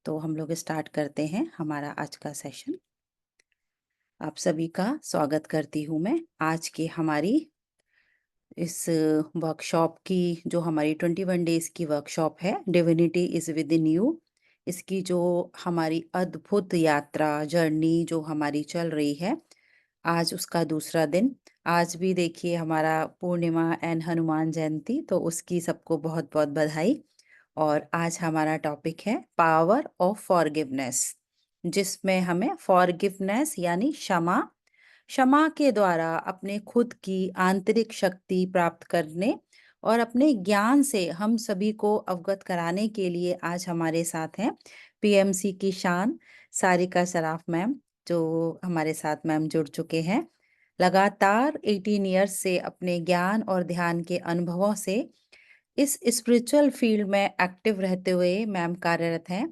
तो हम लोग स्टार्ट करते हैं हमारा आज का सेशन। आप सभी का स्वागत करती हूँ मैं आज की हमारी इस वर्कशॉप की, जो हमारी 21 डेज की वर्कशॉप है, divinity is with in you. इसकी जो हमारी अद्भुत यात्रा जर्नी जो हमारी चल रही है, आज उसका दूसरा दिन। आज भी देखिए हमारा पूर्णिमा एंड हनुमान जयंती, तो उसकी सबको बहुत बहुत बधाई। और आज हमारा टॉपिक है पावर ऑफ फॉरगिवनेस, जिसमें हमें फॉरगिवनेस यानी क्षमा, क्षमा के द्वारा अपने खुद की आंतरिक शक्ति प्राप्त करने और अपने ज्ञान से हम सभी को अवगत कराने के लिए आज हमारे साथ हैं पीएमसी की शान सारिका सराफ मैम, जो हमारे साथ मैम जुड़ चुके हैं। लगातार 18 ईयर्स से अपने ज्ञान और ध्यान के अनुभवों से इस स्पिरिचुअल फील्ड में एक्टिव रहते हुए मैम कार्यरत हैं।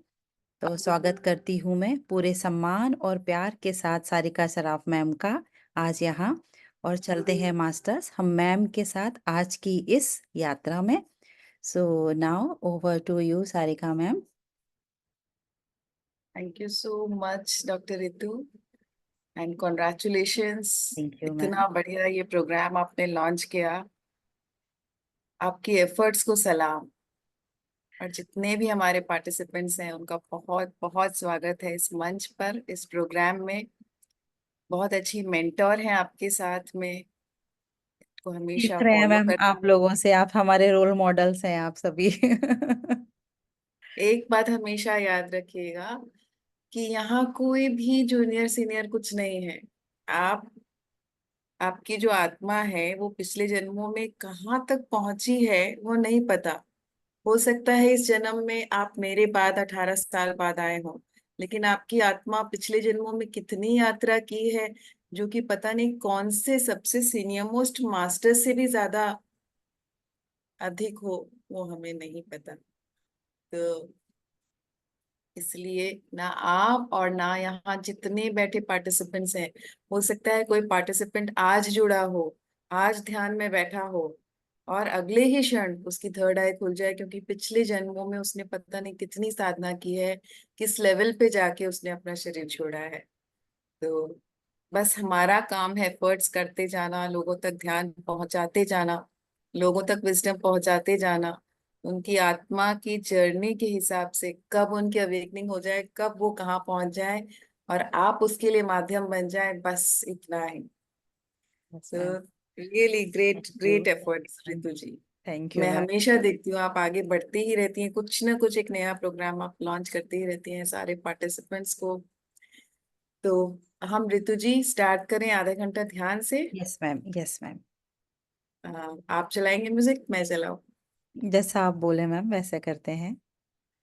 तो स्वागत करती हूँ मैं पूरे सम्मान और प्यार के साथ सारिका सराफ मैम का आज यहाँ। और चलते हैं मास्टर्स हम मैम के साथ आज की इस यात्रा में। So now over to you Sarika ma'am. Thank you so much doctor Ritu and congratulations. Thank you ma'am. इतना बढ़िया ये प्रोग्राम आपने लॉन्च किया, आपकी एफर्ट्स को सलाम। और जितने भी हमारे पार्टिसिपेंट्स हैं उनका बहुत बहुत स्वागत है इस मंच पर, इस प्रोग्राम में। बहुत अच्छी मेंटोर हैं आपके साथ में, को हमेशा सीख रहे हैं फॉलो मैम करते आप लोगों से, आप हमारे रोल मॉडल्स हैं आप सभी। एक बात हमेशा याद रखिएगा कि यहाँ कोई भी जूनियर सीनियर कुछ नहीं है। आप आपकी जो आत्मा है वो पिछले जन्मों में कहाँ तक पहुंची है वो नहीं पता। हो सकता है इस जन्म में आप मेरे बाद 18 साल बाद आए हो, लेकिन आपकी आत्मा पिछले जन्मों में कितनी यात्रा की है, जो कि पता नहीं कौन से सबसे सीनियर मोस्ट मास्टर से भी ज्यादा अधिक हो, वो हमें नहीं पता। तो इसलिए ना आप और ना यहाँ जितने बैठे पार्टिसिपेंट्स हैं, हो सकता है कोई पार्टिसिपेंट आज जुड़ा हो, आज ध्यान में बैठा हो, और अगले ही क्षण उसकी थर्ड आई खुल जाए, क्योंकि पिछले जन्मों में उसने पता नहीं कितनी साधना की है, किस लेवल पे जाके उसने अपना शरीर छोड़ा है। तो बस हमारा काम है एफर्ट्स करते जाना, लोगों तक ध्यान पहुंचाते जाना, लोगों तक विजडम पहुंचाते जाना। उनकी आत्मा की जर्नी के हिसाब से कब उनकी अवेकनिंग हो जाए, कब वो कहाँ पहुंच जाए, और आप उसके लिए माध्यम बन जाए, बस इतना ही। यस तो ma'am. Really great thank you. Great efforts Ritu ji. Thank you मैं मैम। हमेशा देखती हूँ आप आगे बढ़ते ही रहती हैं, कुछ ना कुछ एक नया प्रोग्राम आप लॉन्च करती ही रहती हैं सारे पार्टिसिपेंट्स को। तो हम रितु जी स्टार्ट करें आधा घंटा ध्यान से। Yes ma'am. Yes ma'am. आप चलाएंगे म्यूजिक, मैं चलाऊं? जैसा आप बोले मैम वैसे करते हैं।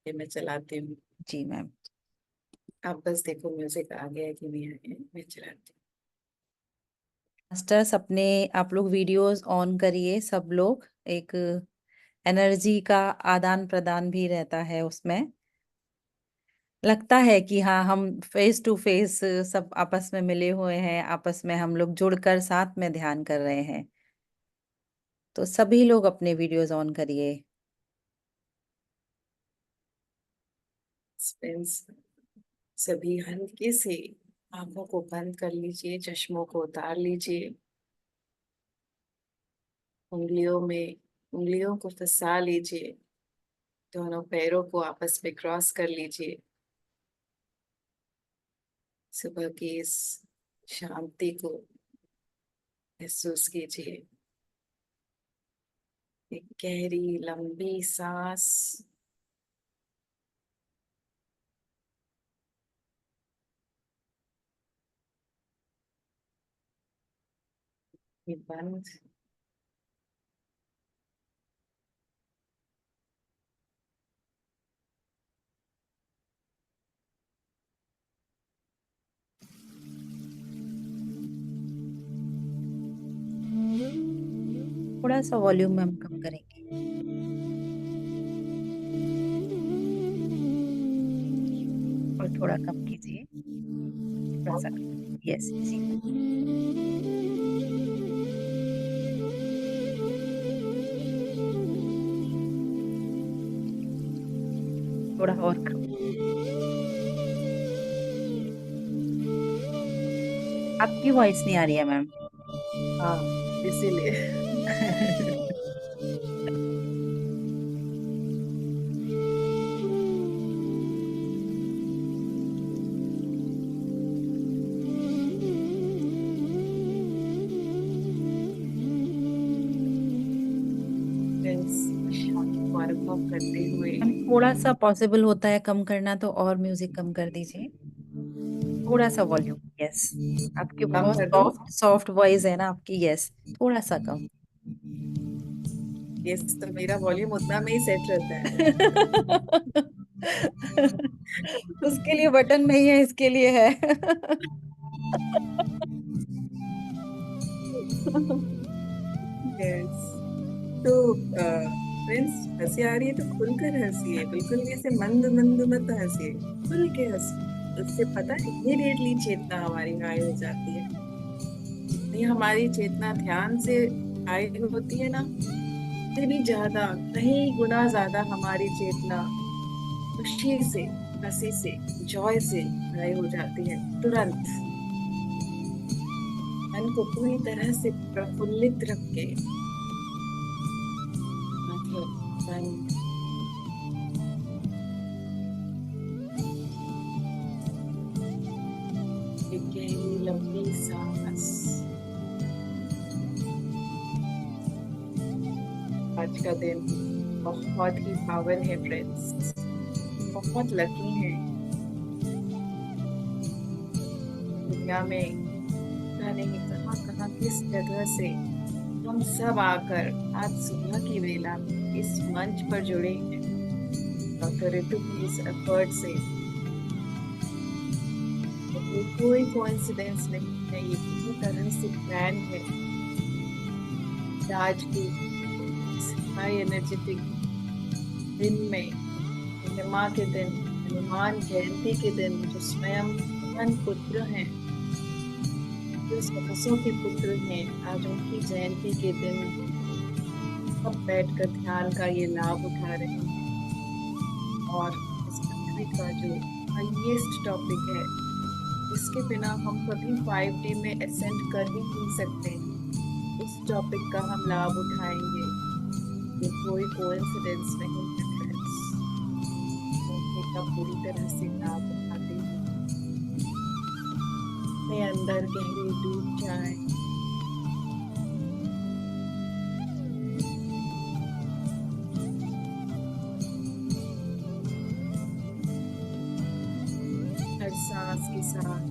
ये मैं चलाती हूँ। जी मैम। आप बस देखो म्यूजिक आ गया है कि नहीं आ गया है, मैं चलाती मास्टर्स अपने आप लोग वीडियोस ऑन करिए सब लोग। एक एनर्जी का आदान प्रदान भी रहता है उसमें। लगता है कि हाँ हम फेस टू फेस सब आपस में मिले हुए हैं, आपस में हम लोग जुड़कर साथ में ध्यान कर रहे हैं। तो सभी लोग अपने वीडियोस ऑन करिए। हूँ। सभी हल्के से आंखों को बंद कर लीजिए, चश्मों को उतार लीजिए, उंगलियों को फंसा लीजिए, दोनों पैरों को आपस में क्रॉस कर लीजिए। सुबह की इस शांति को महसूस कीजिए। एक गहरी लंबी सांस, ये बंद। थोड़ा सा वॉल्यूम हम कम करेंगे और थोड़ा कम कीजिए। थोड़ा सा। यस जी। थोड़ा और कम। आपकी वॉइस नहीं आ रही है मैम। हाँ, इसीलिए। फ्रेंड्स, वार्म अप करते हुए मैम थोड़ा सा पॉसिबल होता है कम करना तो और म्यूजिक कम कर दीजिए, थोड़ा सा वॉल्यूम। यस, आपकी कम बहुत कर दूं? सॉफ्ट सॉफ्ट वॉइस है ना आपकी। यस, थोड़ा सा कम। ये तो मेरा वॉल्यूम उतना में ही सेट रहता है। उसके लिए बटन नहीं है, इसके लिए है। यस। तो फ्रेंड्स, हंसी आ रही है तो खुलकर हंसिए, बिल्कुल भी ऐसे मंद मंद मत हंसिए, खुल के हंसिए। उससे पता है इमीडिएटली चेतना हमारी गायब हो जाती है। जितनी हमारी चेतना ध्यान से गायब होती है ना, उतनी ज्यादा, कहीं गुना ज्यादा हमारी चेतना खुशी से, हंसी से, जॉय से गायब हो जाती है तुरंत। मन को पूरी तरह से प्रफुल्लित रख के, मतलब मन, एक गहरी लंबी सांस। आज का दिन बहुत ही पावन है फ्रेंड्स, बहुत लकी हैं। दुनिया में पता नहीं कहाँ कहाँ किस जगह से हम सब आकर आज सुबह की वेला में इस मंच पर जुड़े हैं। डॉक्टर ऋतु की इस एफर्ट से ये कोई कोइंसिडेंस नहीं है, ये पूरी तरह से प्लान है। आज की हाई एनर्जेटिक दिन में, पूर्णिमा के दिन, हनुमान जयंती के दिन, जो स्वयं भगवान पुत्र हैं, जो सरसों के पुत्र हैं, आज उनकी जयंती के दिन सब बैठकर ध्यान का ये लाभ उठा रहे हैं। और इस पृथ्वी का जो हाईएस्ट टॉपिक है, इसके बिना हम कभी 5D में असेंड कर ही नहीं सकते, इस टॉपिक का हम लाभ उठाएंगे। ये कोई कोइंसिडेंस नहीं है फ्रेंड्स, मौके का पूरी तरह से लाभ उठाते हैं। अपने अंदर गहरे डूब जाए, हर सांस के साथ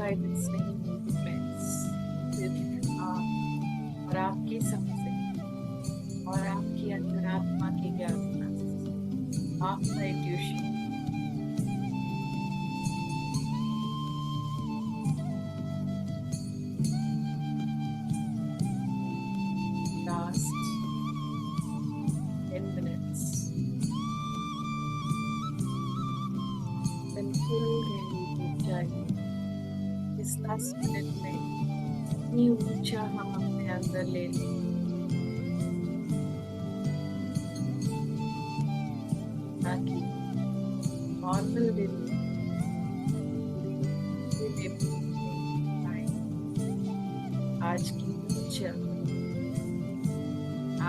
गाइडेंस नहीं होगी फ्रेंड्स, सिर्फ आप और आपकी सांसें और आपकी अंतरात्मा की ज्ञानता, आपका इंट्यूशन। लास्ट 10 minutes बिल्कुल गहरी ऊंचाई। इस लास्ट मिनट में इतनी ऊंचा हम अपने अंदर ले लें ताकि नॉर्मल दिन आज की ऊंचा,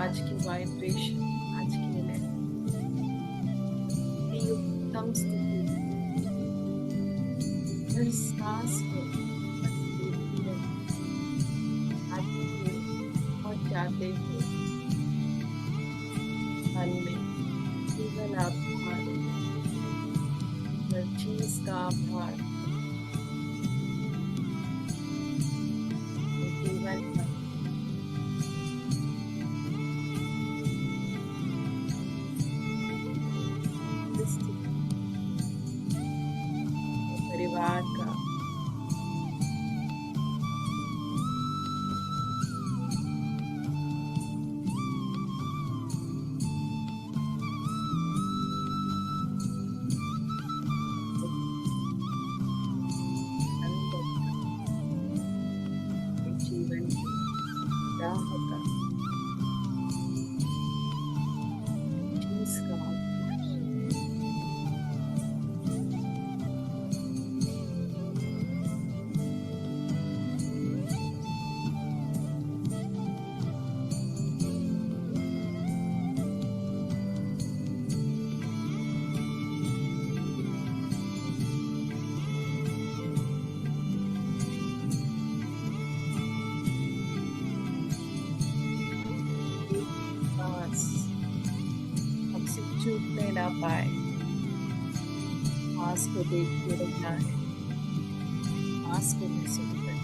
आज की वाइब्रेशन, आज की एनर्जी उत्तम स्थिति हर सांस को बहुत जाते हुए मन में केवल आभार, हर चीज का आभार, केवल परिवार का, जीवन की राह का, चीज का हमसे चूकने ना पाए, आस को देखते रहना है, आस को महसूस करना है।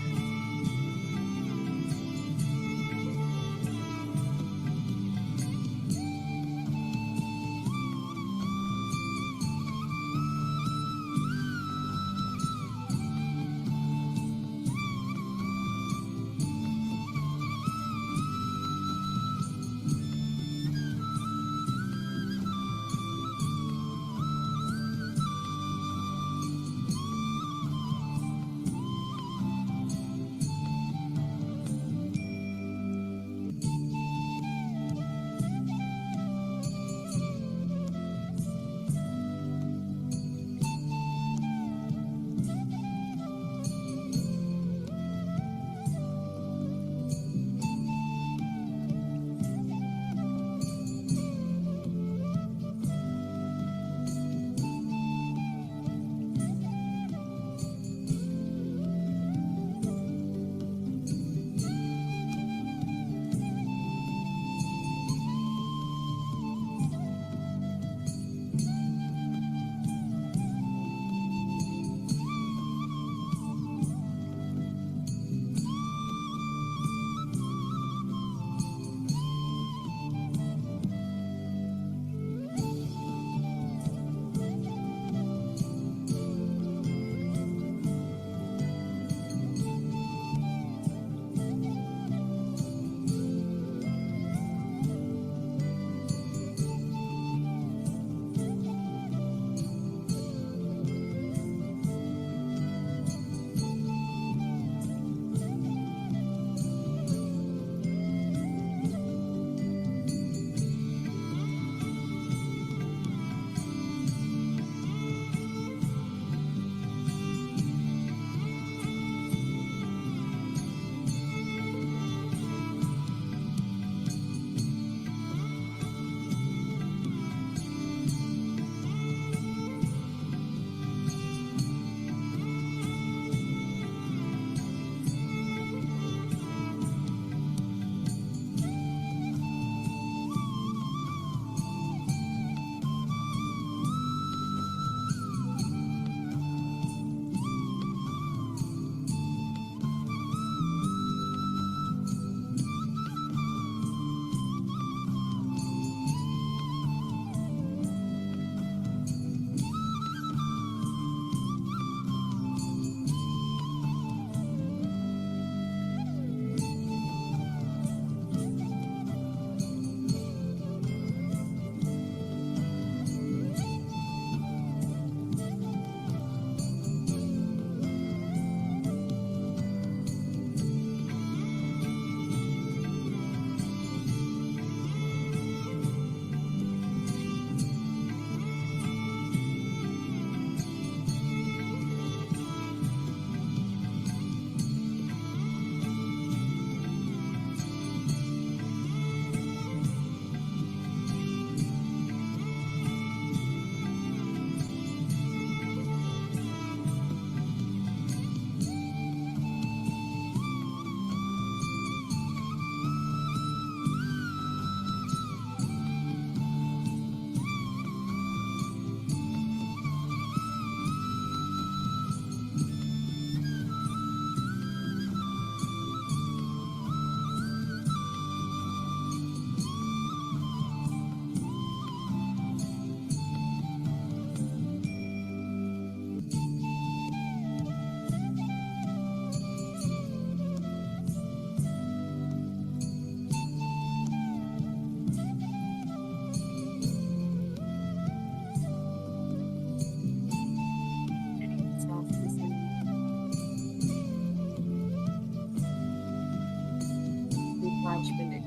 5 मिनट।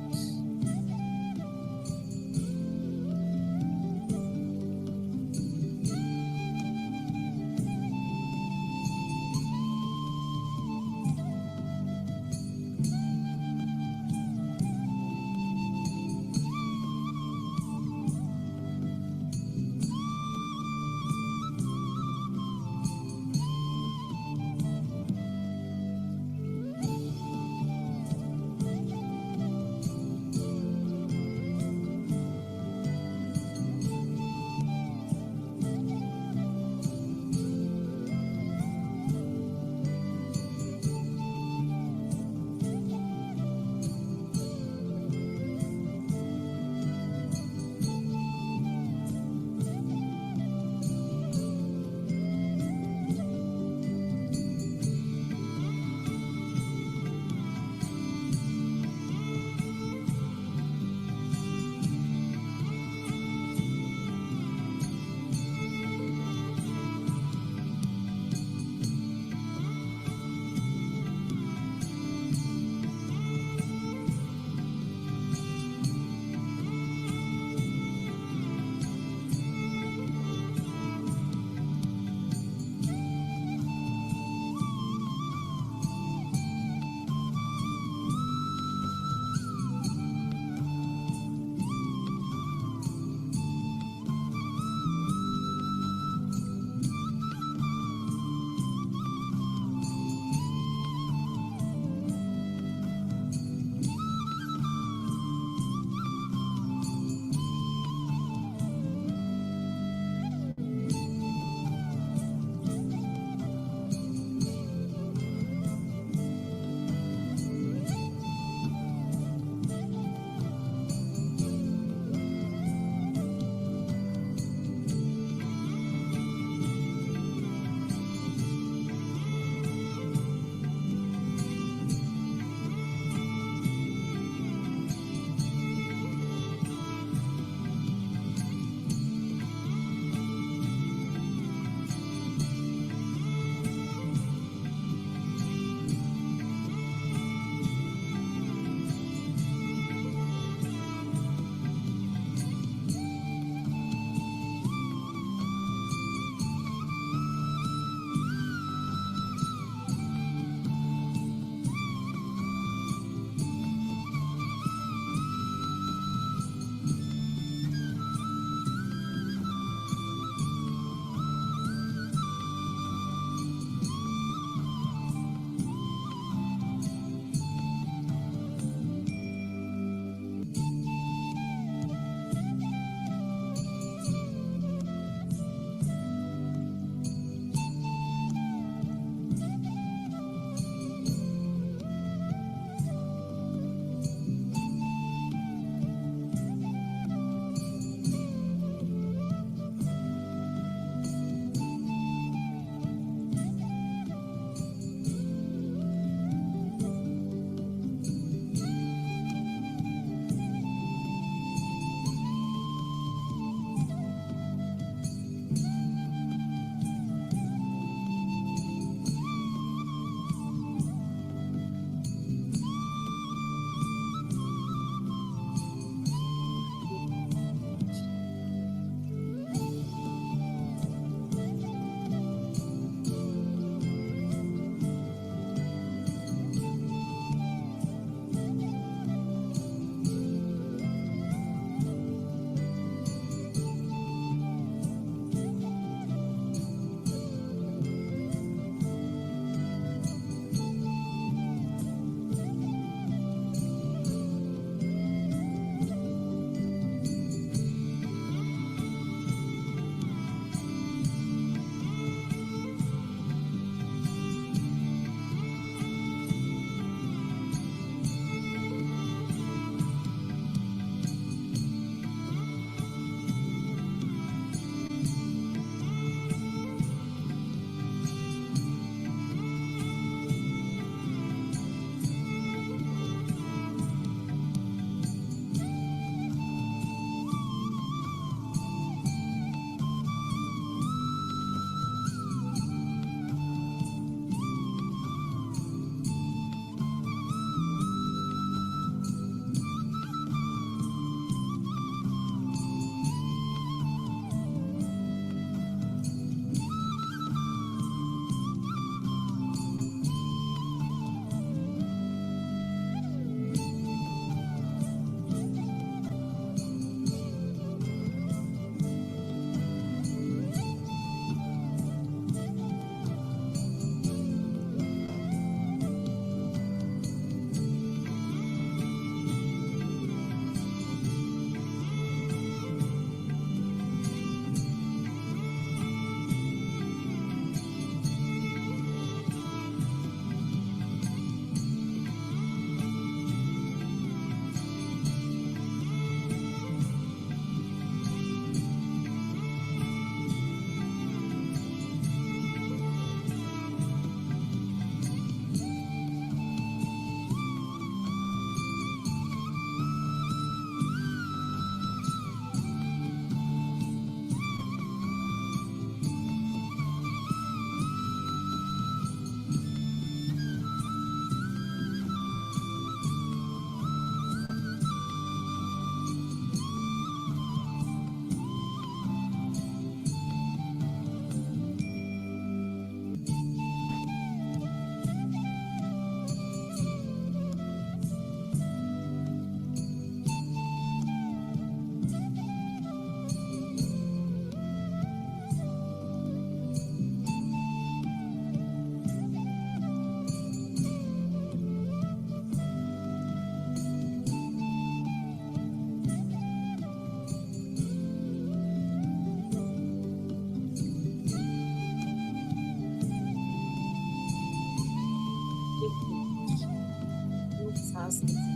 सांस के साथ।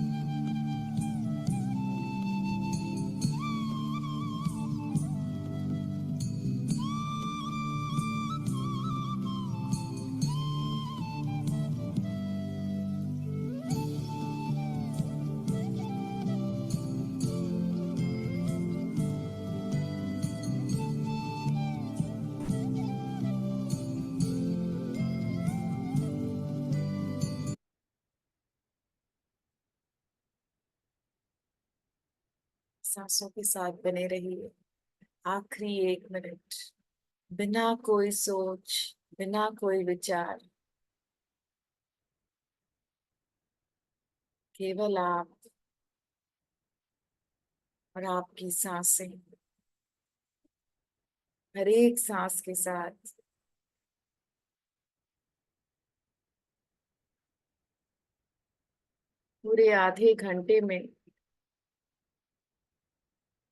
सांसों के साथ बने रहिए आखिरी 1 मिनट, बिना कोई सोच, बिना कोई विचार, केवल आप और आपकी सांसें। हर एक सांस के साथ पूरे आधे घंटे में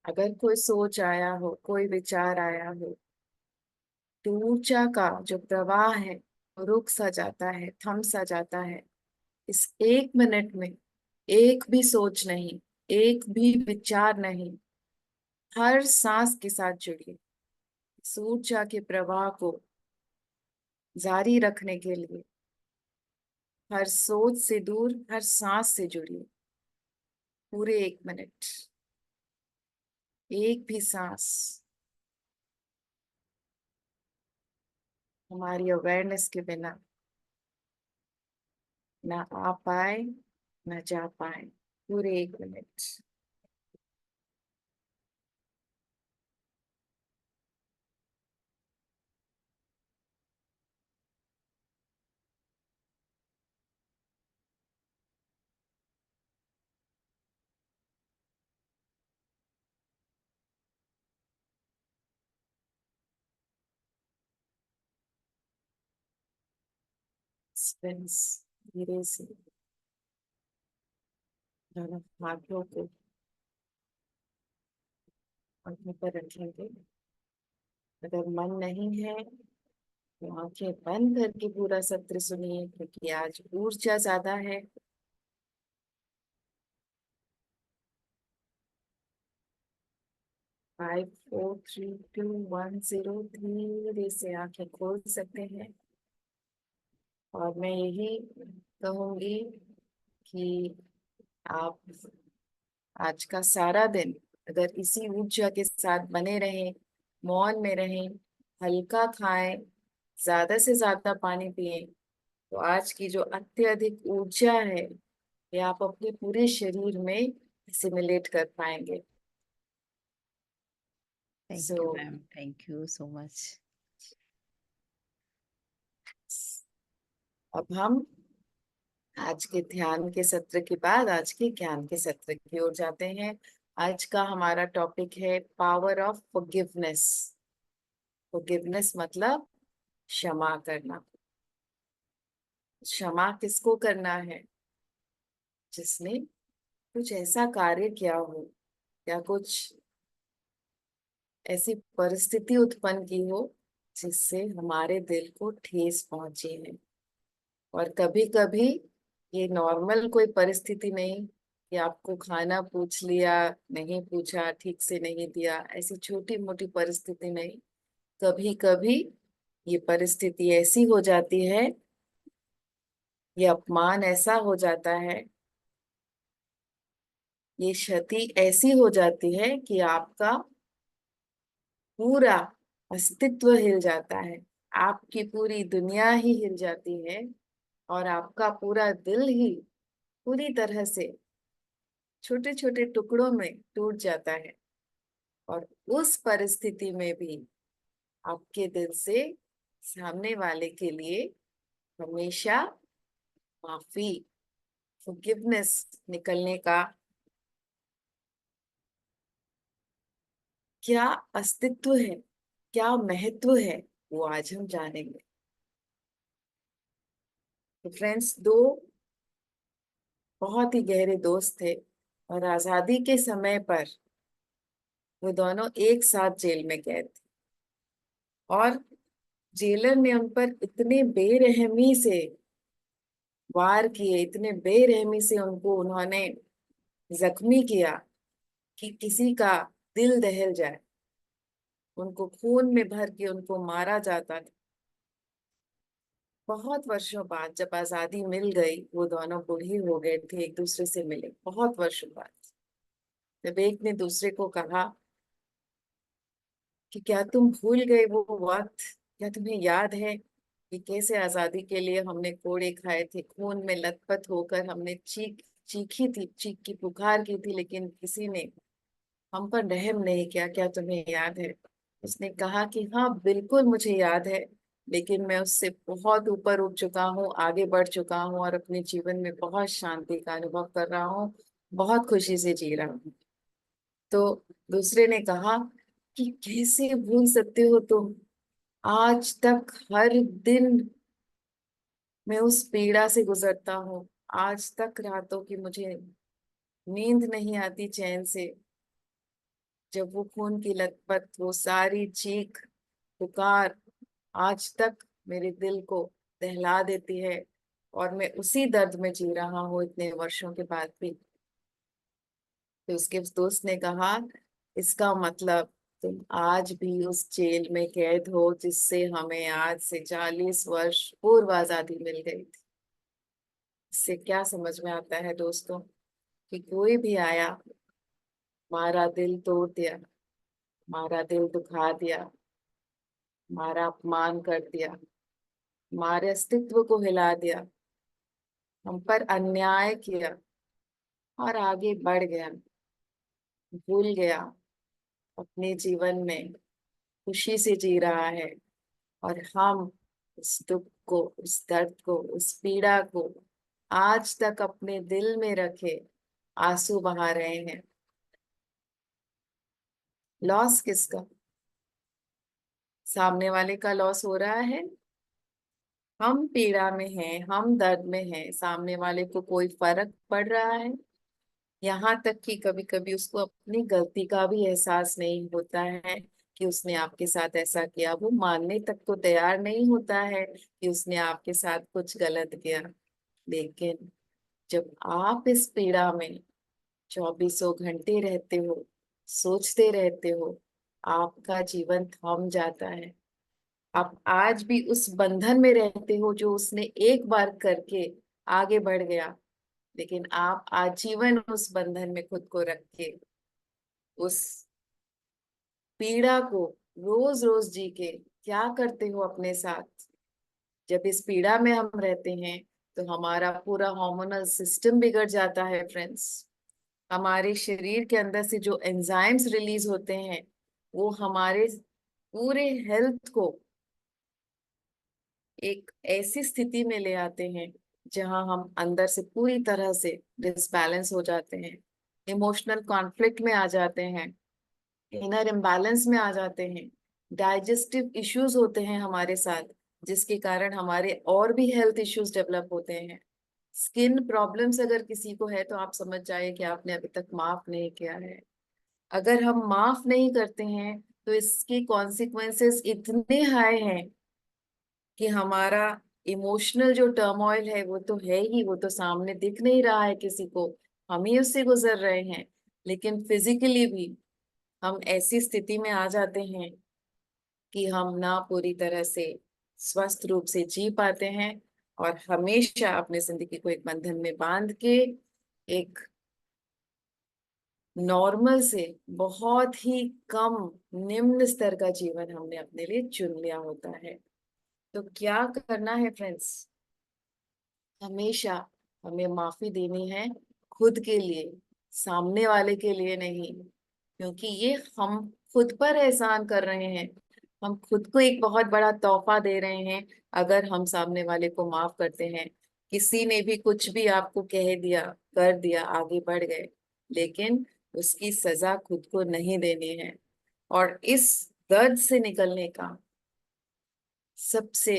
अगर कोई सोच आया हो, कोई विचार आया हो, तो ऊर्जा का जो प्रवाह है वो रुक सा जाता है, थम सा जाता है। इस 1 मिनट में एक भी सोच नहीं, एक भी विचार नहीं, हर सांस के साथ जुड़िए। इस ऊर्जा के प्रवाह को जारी रखने के लिए हर सोच से दूर, हर सांस से जुड़िए। पूरे 1 मिनट, एक भी सांस हमारी अवेयरनेस के बिना ना आ पाए, ना जा पाए। पूरे 1 मिनट। सस्पेंस। धीरे से दोनों हाथों को आंखों पर रखेंगे। अगर मन नहीं है तो आंखें बंद करके पूरा सत्र सुनिए, क्योंकि आज ऊर्जा ज्यादा है। 5 4 3 2 1 0। धीरे से आंखें खोल सकते हैं। और मैं यही कहूंगी कि आप आज का सारा दिन अगर इसी ऊर्जा के साथ बने रहें, मौन में रहें, हल्का खाएं, ज्यादा से ज्यादा पानी पिएं, तो आज की जो अत्यधिक ऊर्जा है ये आप अपने पूरे शरीर में सिमुलेट कर पाएंगे। Thank so you ma'am, thank you so much. अब हम आज के ध्यान के सत्र के बाद आज के ज्ञान के सत्र की ओर जाते हैं। आज का हमारा टॉपिक है पावर ऑफ फॉरगिवनेस। फॉरगिवनेस मतलब क्षमा करना। क्षमा किसको करना है? जिसने कुछ ऐसा कार्य किया हो या कुछ ऐसी परिस्थिति उत्पन्न की हो जिससे हमारे दिल को ठेस पहुंची है। और कभी कभी ये नॉर्मल कोई परिस्थिति नहीं कि आपको खाना पूछ लिया, नहीं पूछा, ठीक से नहीं दिया, ऐसी छोटी मोटी परिस्थिति नहीं। कभी कभी ये परिस्थिति ऐसी हो जाती है, ये अपमान ऐसा हो जाता है, ये क्षति ऐसी हो जाती है कि आपका पूरा अस्तित्व हिल जाता है, आपकी पूरी दुनिया ही हिल जाती है, और आपका पूरा दिल ही पूरी तरह से छोटे छोटे टुकड़ों में टूट जाता है। और उस परिस्थिति में भी आपके दिल से सामने वाले के लिए हमेशा माफी, फॉरगिवनेस निकलने का क्या अस्तित्व है, क्या महत्व है, वो आज हम जानेंगे। तो फ्रेंड्स, दो बहुत ही गहरे दोस्त थे और आजादी के समय पर वो दोनों एक साथ जेल में कैद थे। और जेलर ने उन पर इतने बेरहमी से वार किए, इतने बेरहमी से उनको उन्होंने जख्मी किया कि किसी का दिल दहल जाए। उनको खून में भर के उनको मारा जाता था। बहुत वर्षों बाद जब आजादी मिल गई, वो दोनों बूढ़े हो गए थे, एक दूसरे से मिले बहुत वर्षों बाद। जब एक ने दूसरे को कहा कि क्या तुम भूल गए वो वक्त, क्या तुम्हें याद है कि कैसे आजादी के लिए हमने कोड़े खाए थे, खून में लथपथ होकर हमने चीखी थी, चीख की पुकार की थी, लेकिन किसी ने हम पर रहम नहीं किया, क्या तुम्हें याद है? उसने कहा कि हाँ बिल्कुल मुझे याद है, लेकिन मैं उससे बहुत ऊपर उठ चुका हूँ, आगे बढ़ चुका हूँ और अपने जीवन में बहुत शांति का अनुभव कर रहा हूँ, बहुत खुशी से जी रहा हूँ। तो दूसरे ने कहा कि कैसे भूल सकते हो तुम, आज तक हर दिन मैं उस पीड़ा से गुजरता हूँ, आज तक रातों की मुझे नींद नहीं आती चैन से, जब वो खून की लथपथ, वो सारी चीख पुकार आज तक मेरे दिल को दहला देती है, और मैं उसी दर्द में जी रहा हूँ इतने वर्षों के बाद भी। तो उसके उस दोस्त ने कहा, इसका मतलब तुम आज भी उस जेल में कैद हो जिससे हमें आज से 40 वर्ष पूर्व आजादी मिल गई थी। इससे क्या समझ में आता है दोस्तों, कि कोई भी आया, हमारा दिल तोड़ दिया, हमारा दिल दुखा दिया, हमारा अपमान कर दिया, हमारे अस्तित्व को हिला दिया, हम पर अन्याय किया और आगे बढ़ गया, भूल गया, अपने जीवन में खुशी से जी रहा है, और हम उस दुख को, उस दर्द को, उस पीड़ा को आज तक अपने दिल में रखे आंसू बहा रहे हैं। लॉस किसका? सामने वाले का लॉस हो रहा है। हम पीड़ा में हैं, हम दर्द में हैं, सामने वाले को कोई फर्क पड़ रहा है? यहाँ तक कि कभी कभी उसको अपनी गलती का भी एहसास नहीं होता है कि उसने आपके साथ ऐसा किया, वो मानने तक तो तैयार नहीं होता है कि उसने आपके साथ कुछ गलत किया। लेकिन जब आप इस पीड़ा में 24 घंटे रहते हो, सोचते रहते हो, आपका जीवन थम जाता है। आप आज भी उस बंधन में रहते हो जो उसने एक बार करके आगे बढ़ गया, लेकिन आप आजीवन उस बंधन में खुद को रख के उस पीड़ा को रोज रोज जी के क्या करते हो अपने साथ? जब इस पीड़ा में हम रहते हैं तो हमारा पूरा हार्मोनल सिस्टम बिगड़ जाता है फ्रेंड्स। हमारे शरीर के अंदर से जो एंजाइम्स रिलीज होते हैं, वो हमारे पूरे हेल्थ को एक ऐसी स्थिति में ले आते हैं जहां हम अंदर से पूरी तरह से डिसबैलेंस हो जाते हैं, इमोशनल कॉन्फ्लिक्ट में आ जाते हैं, इनर इम्बैलेंस में आ जाते हैं, डाइजेस्टिव इश्यूज होते हैं हमारे साथ, जिसके कारण हमारे और भी हेल्थ इश्यूज डेवलप होते हैं। स्किन प्रॉब्लम्स अगर किसी को है तो आप समझ जाइए कि आपने अभी तक माफ नहीं किया है। अगर हम माफ नहीं करते हैं तो इसके कॉन्सिक्वेंसेस इतने हाई हैं कि हमारा इमोशनल जो टर्मोइल है वो तो है ही, वो तो सामने दिख नहीं रहा है किसी को, हम ही उससे गुजर रहे हैं, लेकिन फिजिकली भी हम ऐसी स्थिति में आ जाते हैं कि हम ना पूरी तरह से स्वस्थ रूप से जी पाते हैं, और हमेशा अपने जिंदगी को एक बंधन में बांध के एक नॉर्मल से बहुत ही कम निम्न स्तर का जीवन हमने अपने लिए चुन लिया होता है। तो क्या करना है फ्रेंड्स? हमेशा हमें माफी देनी है, खुद के लिए, सामने वाले के लिए नहीं, क्योंकि ये हम खुद पर एहसान कर रहे हैं, हम खुद को एक बहुत बड़ा तोहफा दे रहे हैं अगर हम सामने वाले को माफ करते हैं। किसी ने भी कुछ भी आपको कह दिया, कर दिया, आगे बढ़ गए, लेकिन उसकी सजा खुद को नहीं देनी है। और इस दर्द से निकलने का सबसे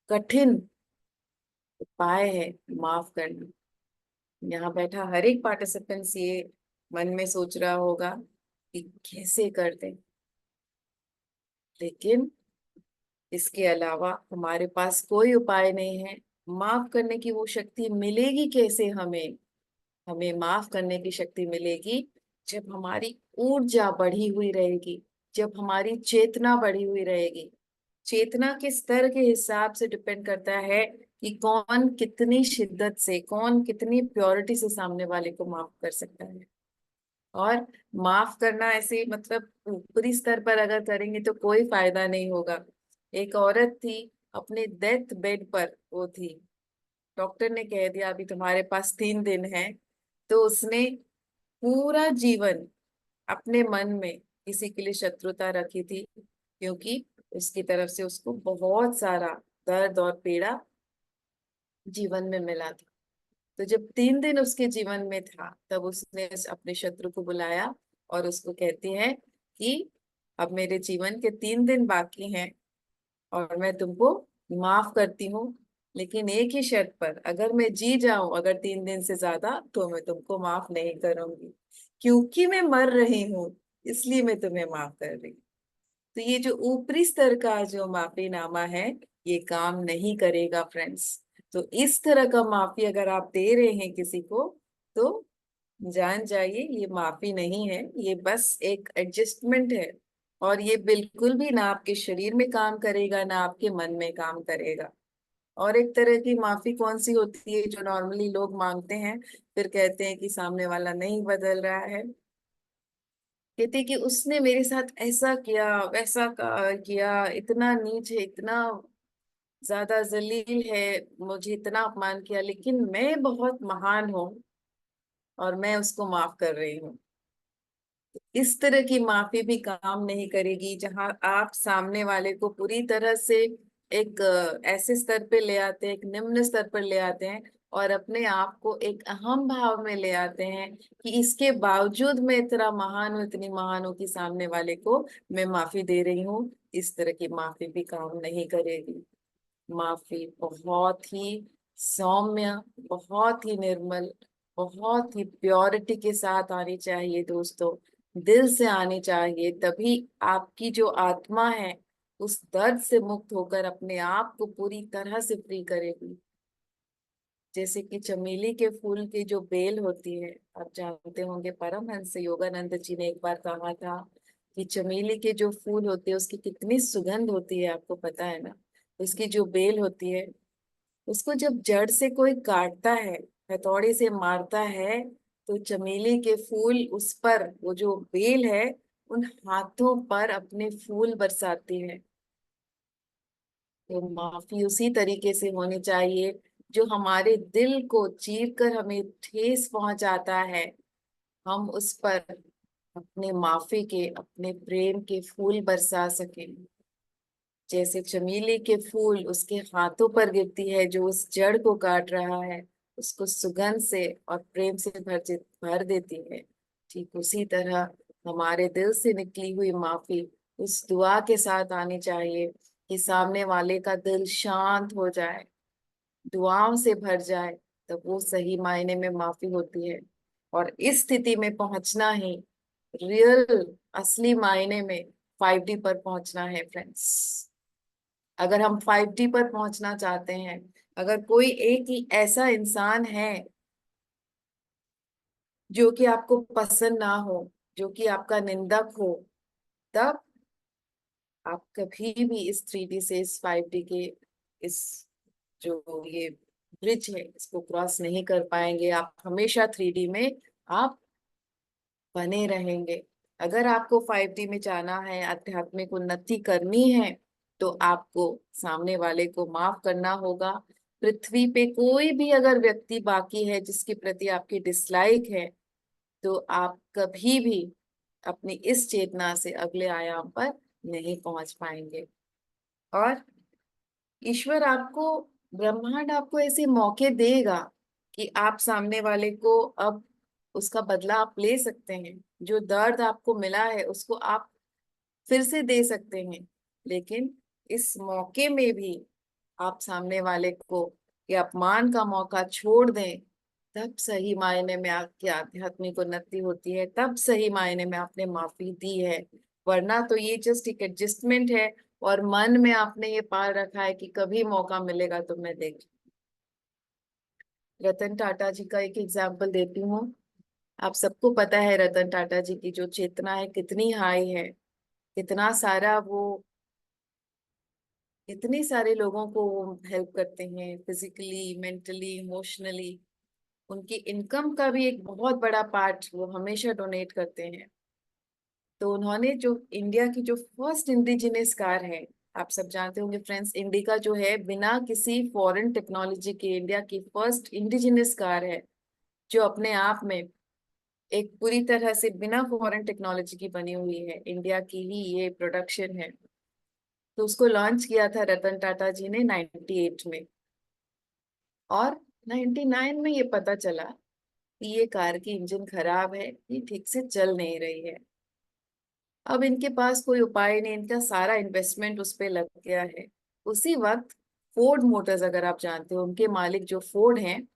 कठिन उपाय है माफ करना। यहाँ बैठा हर एक पार्टिसिपेंट्स ये मन में सोच रहा होगा कि कैसे कर दें, लेकिन इसके अलावा हमारे पास कोई उपाय नहीं है। माफ करने की वो शक्ति मिलेगी कैसे हमें? हमें माफ करने की शक्ति मिलेगी जब हमारी ऊर्जा बढ़ी हुई रहेगी, जब हमारी चेतना बढ़ी हुई रहेगी। चेतना के स्तर के हिसाब से डिपेंड करता है कि कौन कितनी शिद्दत से, कौन कितनी प्योरिटी से सामने वाले को माफ कर सकता है। और माफ करना ऐसे मतलब ऊपरी स्तर पर अगर करेंगे तो कोई फायदा नहीं होगा। एक औरत थी, अपने डेथ बेड पर वो थी, डॉक्टर ने कह दिया अभी तुम्हारे पास 3 दिन है। तो उसने पूरा जीवन अपने मन में किसी के लिए शत्रुता रखी थी, क्योंकि उसकी तरफ से उसको बहुत सारा दर्द और पीड़ा जीवन में मिला था। तो जब 3 दिन उसके जीवन में था, तब उसने अपने शत्रु को बुलाया और उसको कहती है कि अब मेरे जीवन के 3 दिन बाकी हैं और मैं तुमको माफ करती हूँ, लेकिन एक ही शर्त पर, अगर मैं जी जाऊं अगर 3 दिन से ज्यादा, तो मैं तुमको माफ नहीं करूंगी। क्योंकि मैं मर रही हूँ, इसलिए मैं तुम्हें माफ कर रही हूँ। तो ये जो ऊपरी स्तर का जो माफीनामा है, ये काम नहीं करेगा फ्रेंड्स। तो इस तरह का माफी अगर आप दे रहे हैं किसी को, तो जान जाइए ये माफी नहीं है, ये बस एक एडजस्टमेंट है। और ये बिल्कुल भी ना आपके शरीर में काम करेगा, ना आपके मन में काम करेगा। और एक तरह की माफी कौन सी होती है जो नॉर्मली लोग मांगते हैं, फिर कहते हैं कि सामने वाला नहीं बदल रहा है। कहते कि उसने मेरे साथ ऐसा किया, वैसा किया, इतना नीच है, इतना ज्यादा जलील है, मुझे इतना अपमान किया, लेकिन मैं बहुत महान हूँ और मैं उसको माफ कर रही हूँ। इस तरह की माफी भी काम नहीं करेगी, जहां आप सामने वाले को पूरी तरह से एक ऐसे स्तर पे ले आते हैं, एक निम्न स्तर पर ले आते हैं, और अपने आप को एक अहम भाव में ले आते हैं कि इसके बावजूद मैं इतना महान हूँ, इतनी महान हूँ कि सामने वाले को मैं माफी दे रही हूँ। इस तरह की माफी भी काम नहीं करेगी। माफी बहुत ही सौम्य, बहुत ही निर्मल, बहुत ही प्योरिटी के साथ आनी चाहिए दोस्तों। दिल से आनी चाहिए, तभी आपकी जो आत्मा है उस दर्द से मुक्त होकर अपने आप को पूरी तरह से फ्री करेगी। जैसे कि चमेली के फूल की जो बेल होती है, आप जानते होंगे परमहंस योगानंद जी ने एक बार कहा था कि चमेली के जो फूल होते हैं उसकी कितनी सुगंध होती है, आपको पता है ना। उसकी जो बेल होती है, उसको जब जड़ से कोई काटता है, हथौड़े से मारता है, तो चमेली के फूल उस पर, वो जो बेल है, उन हाथों पर अपने फूल बरसाती है। तो माफी उसी तरीके से होनी चाहिए, जो हमारे दिल को चीर कर हमें ठेस पहुंचाता है, हम उस पर अपने माफी के, अपने प्रेम के फूल बरसा सकें। जैसे चमेली के फूल उसके हाथों पर गिरती है जो उस जड़ को काट रहा है, उसको सुगंध से और प्रेम से भर देती है। ठीक उसी तरह हमारे दिल से निकली हुई माफी उस दुआ के साथ आनी चाहिए कि सामने वाले का दिल शांत हो जाए, दुआओं से भर जाए, तब वो सही मायने में माफी होती है। और इस स्थिति में पहुंचना ही रियल, असली मायने में 5D पर पहुंचना है फ्रेंड्स। अगर हम 5D पर पहुंचना चाहते हैं, अगर कोई एक ही ऐसा इंसान है जो कि आपको पसंद ना हो, जो कि आपका निंदक हो, तब आप कभी भी इस 3D से इस 5D के इस जो ये ब्रिज है इसको क्रॉस नहीं कर पाएंगे। आप हमेशा 3D में आप बने रहेंगे। अगर आपको 5D में जाना है, आध्यात्मिक उन्नति करनी है, तो आपको सामने वाले को माफ करना होगा। पृथ्वी पे कोई भी अगर व्यक्ति बाकी है जिसके प्रति आपकी डिसलाइक है, तो आप कभी भी अपनी इस चेतना से अगले आयाम पर नहीं पहुंच पाएंगे। और ईश्वर आपको, ब्रह्मांड आपको ऐसे मौके देगा कि आप सामने वाले को अब उसका बदला आप ले सकते हैं। जो दर्द आपको मिला है उसको आप फिर से दे सकते हैं, लेकिन इस मौके में भी आप सामने वाले को ये अपमान का मौका छोड़ दें, तब सही मायने में आपकी आध्यात्मिक उन्नति होती है, तब सही मायने में आपने माफी दी है। वरना तो ये जस्ट एक एडजस्टमेंट है, और मन में आपने ये पाल रखा है कि कभी मौका मिलेगा तो मैं देख। रतन टाटा जी का एक एग्जाम्पल देती हूँ। आप सबको पता है रतन टाटा जी की जो चेतना है कितनी हाई है, कितना सारा वो, इतने सारे लोगों को हेल्प करते हैं, फिजिकली, मेंटली, इमोशनली। उनकी इनकम का भी एक बहुत बड़ा पार्ट वो हमेशा डोनेट करते हैं। तो उन्होंने जो इंडिया की जो फर्स्ट इंडिजिनियस कार है, आप सब जानते होंगे फ्रेंड्स, इंडिका जो है बिना किसी फॉरेन टेक्नोलॉजी के इंडिया की फर्स्ट इंडिजिनियस कार है, जो अपने आप में एक पूरी तरह से बिना फॉरेन टेक्नोलॉजी की बनी हुई है, इंडिया की ही ये प्रोडक्शन है। तो उसको लॉन्च किया था रतन टाटा जी ने 98 में। और 99 में ये पता चला कि ये कार की इंजन खराब है, ये ठीक से चल नहीं रही है। अब इनके पास कोई उपाय नहीं, इनका सारा इन्वेस्टमेंट उस पे लग गया है। उसी वक्त फोर्ड मोटर्स, अगर आप जानते हो, उनके मालिक जो फोर्ड हैं,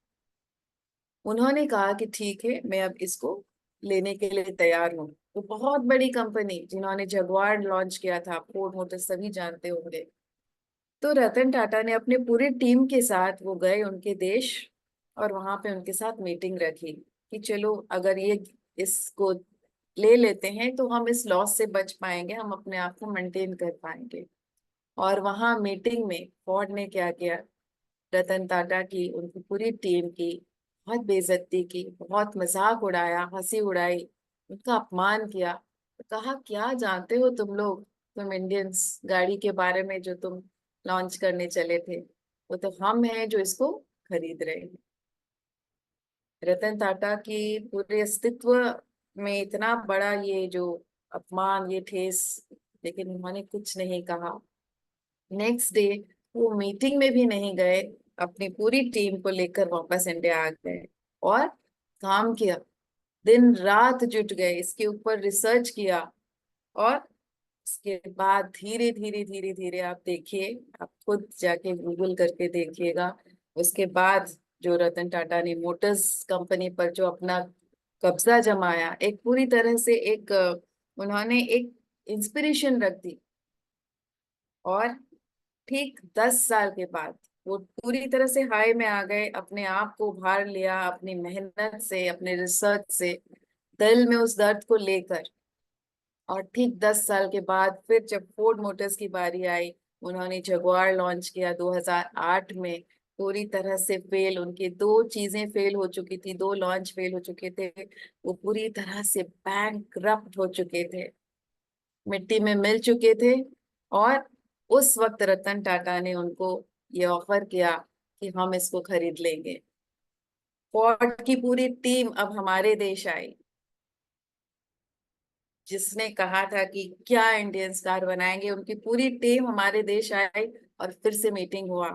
उन्होंने कहा कि ठीक है, मैं अब इसको लेने के लिए तैयार हूँ। वो बहुत बड़ी कंपनी जिन्होंने जगुआर लॉन्च किया था, फोर्ड मोटर्स सभी जानते होंगे। तो रतन टाटा ने अपने पूरी टीम के साथ वो गए उनके देश, और वहां पे उनके साथ मीटिंग रखी कि चलो, अगर ये इसको ले लेते हैं तो हम इस लॉस से बच पाएंगे, हम अपने आप को मेंटेन कर पाएंगे। और वहां मीटिंग में फोर्ड ने क्या किया, रतन टाटा की, उनकी पूरी टीम की बहुत बेइज्जती की, बहुत मजाक उड़ाया, हंसी उड़ाई, उनका अपमान किया। तो कहा, क्या जानते हो तुम लोग, तुम इंडियंस, गाड़ी के बारे में जो तुम लॉन्च करने चले थे, वो तो हम हैं जो इसको खरीद रहे हैं। रतन टाटा की पूरे अस्तित्व में इतना बड़ा ये जो अपमान, ये ठेस, लेकिन उन्होंने कुछ नहीं कहा। नेक्स्ट डे वो मीटिंग में भी नहीं गए, अपनी पूरी टीम को लेकर वापस इंडिया आ गए और काम किया, दिन रात जुट गए, इसके ऊपर रिसर्च किया। और इसके बाद धीरे धीरे धीरे धीरे, आप देखिए, आप खुद जाके गूगल करके देखिएगा, उसके बाद जो रतन टाटा ने मोटर्स कंपनी पर जो अपना कब्जा जमाया, एक पूरी तरह से एक उन्होंने एक इंस्पिरेशन रख दी। और ठीक 10 साल के बाद वो पूरी तरह से हाई में आ गए, अपने आप को उभार लिया अपनी मेहनत से, अपने रिसर्च से, दिल में उस दर्द को लेकर। और ठीक 10 साल के बाद फिर जब फोर्ड मोटर्स की बारी आई, उन्होंने जगुआर लॉन्च किया 2008 में। पूरी तरह से फेल, उनकी दो चीजें फेल हो चुकी थी, दो लॉन्च फेल हो चुके थे, वो पूरी तरह से बैंकरप्ट हो चुके थे, मिट्टी में मिल चुके थे। और उस वक्त रतन टाटा ने उनको ये ऑफर किया कि हम इसको खरीद लेंगे। फोर्ड की पूरी टीम अब हमारे देश आई, जिसने कहा था कि क्या इंडियंस कार बनाएंगे, उनकी पूरी टीम हमारे देश आई। और फिर से मीटिंग हुआ,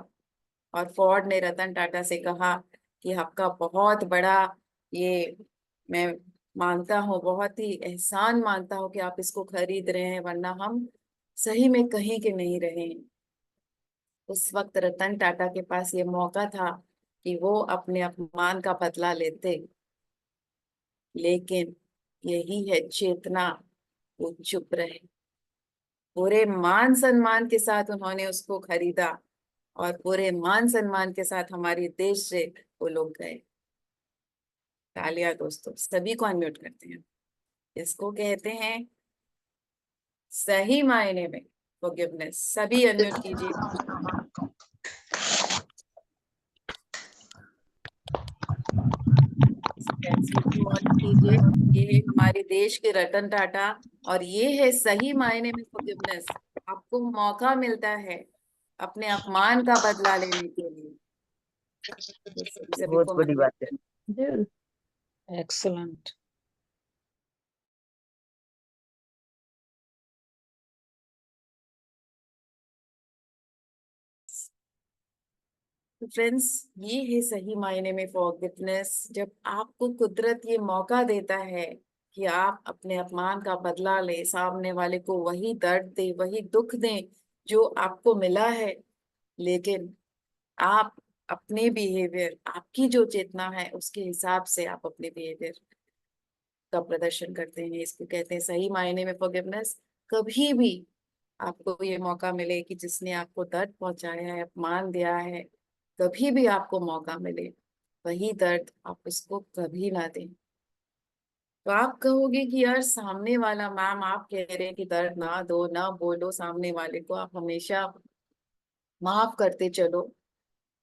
और फोर्ड ने रतन टाटा से कहा कि आपका बहुत बड़ा ये, मैं मानता हूँ, बहुत ही एहसान मानता हूँ कि आप इसको खरीद रहे हैं, वरना हम सही में कहीं के नहीं रहे। उस वक्त रतन टाटा के पास ये मौका था कि वो अपने अपमान का बदला लेते, लेकिन यही है चेतना, वो चुप रहे। पूरे मान सम्मान के साथ उन्होंने उसको खरीदा, और पूरे मान सम्मान के साथ हमारे देश से वो लोग गए। तालियां दोस्तों, सभी को अनम्यूट करते हैं। इसको कहते हैं सही मायने में फॉरगिवनेस। सभी अनम्यूट कीजिए। कैंसिल ऑन कीजिए। ये है हमारे देश के रतन टाटा, और ये है सही मायने में फॉरगिवनेस। आपको मौका मिलता है अपने अपमान का बदला लेने के लिए। तो सभी बहुत को बड़ी बात है। Excellent. तो फ्रेंड्स, ये है सही मायने में फॉरगिवनेस, जब आपको कुदरत ये मौका देता है कि आप अपने अपमान का बदला ले, सामने वाले को वही दर्द दे, वही दुख दें जो आपको मिला है, लेकिन आप अपने बिहेवियर, आपकी जो चेतना है उसके हिसाब से आप अपने बिहेवियर का प्रदर्शन करते हैं। इसको कहते हैं सही मायने में फॉरगिवनेस। कभी भी आपको ये मौका मिले कि जिसने आपको दर्द पहुंचाया है, अपमान दिया है, कभी भी आपको मौका मिले, वही दर्द आप उसको कभी ना दें। तो आप कहोगे कि यार सामने वाला, मैम आप कह रहे हैं कि दर्द ना दो, ना बोलो सामने वाले को, आप हमेशा माफ करते चलो,